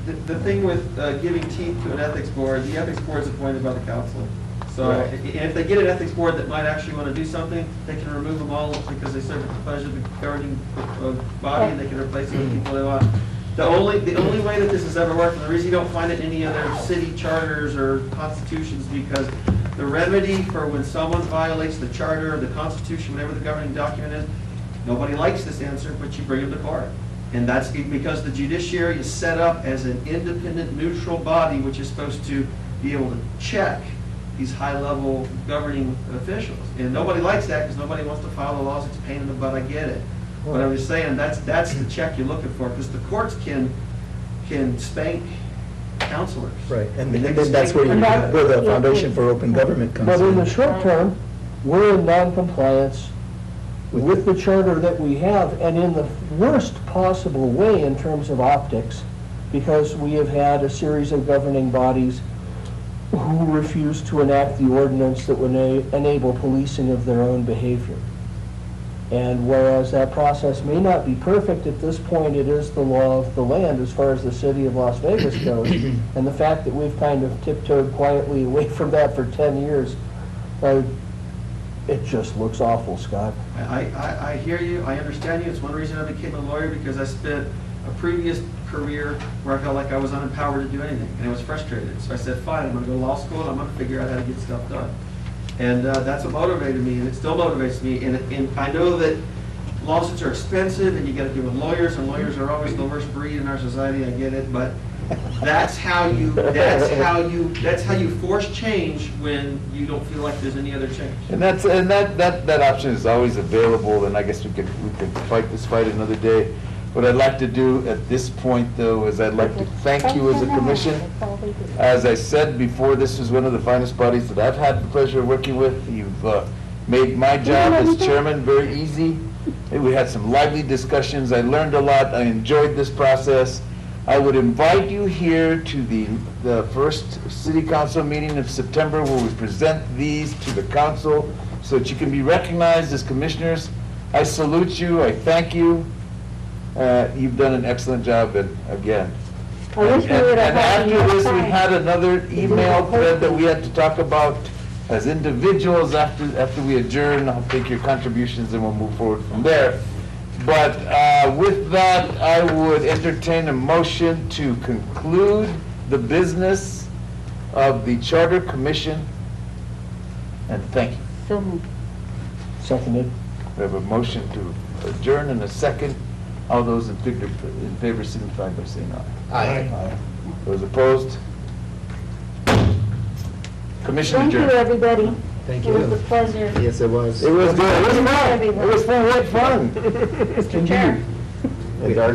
the thing with giving teeth to an ethics board, the ethics board is appointed by the council. So if they get an ethics board that might actually want to do something, they can remove them all because they serve at the pleasure of the governing body, and they can replace them with people they want. The only way that this has ever worked, and the reason you don't find it in any other city charters or constitutions, because the remedy for when someone violates the charter or the constitution, whatever the governing document is, nobody likes this answer, but you bring them to court. And that's because the judiciary is set up as an independent, neutral body, which is supposed to be able to check these high-level governing officials. And nobody likes that because nobody wants to follow the laws. It's a pain in the butt, I get it. But I'm just saying, that's the check you're looking for, because the courts can spank counselors. Right, and They then can that's spank- where the foundation for open government comes in. But in the short term, we're in non-compliance with the charter that we have, and in the worst possible way in terms of optics, because we have had a series of governing bodies who refuse to enact the ordinance that would enable policing of their own behavior. And whereas that process may not be perfect at this point, it is the law of the land as far as the city of Las Vegas goes. And the fact that we've kind of tiptoed quietly away from that for 10 years, it just looks awful, Scott. I hear you, I understand you. It's one reason I became a lawyer, because I spent a previous career where I felt like I was unempowered to do anything, and I was frustrated. So I said, fine, I'm gonna go to law school, and I'm gonna figure out how to get stuff done. And that's what motivated me, and it still motivates me. And I know that lawsuits are expensive, and you gotta deal with lawyers, and lawyers are always the worst breed in our society, I get it, but that's how you force change when you don't feel like there's any other change. And that option is always available, and I guess we could fight this fight another day. What I'd like to do at this point, though, is I'd like to thank you as a commission. As I said before, this is one of the finest bodies that I've had the pleasure of working with. You've made my job as chairman very easy. We had some lively discussions. I learned a lot. I enjoyed this process. I would invite you here to the first city council meeting of September, where we present these to the council so that you can be recognized as commissioners. I salute you. I thank you. You've done an excellent job, and again. I wish we would have had And more after this, we time. had another email thread that we had to talk about as individuals after we adjourn. I'll take your contributions and we'll move forward from there. But with that, I would entertain a motion to conclude the business of the Charter Commission. And thank you. So moved. Seconded. We have a motion to adjourn and a second. All those in favor signify by saying aye. Aye. Those opposed? Commission Thank you, adjourned. everybody. Thank It was you. a pleasure. Yes, it was. It was good. It was fun. Everyone. It was fun. We had fun. Mr. Chair. With our-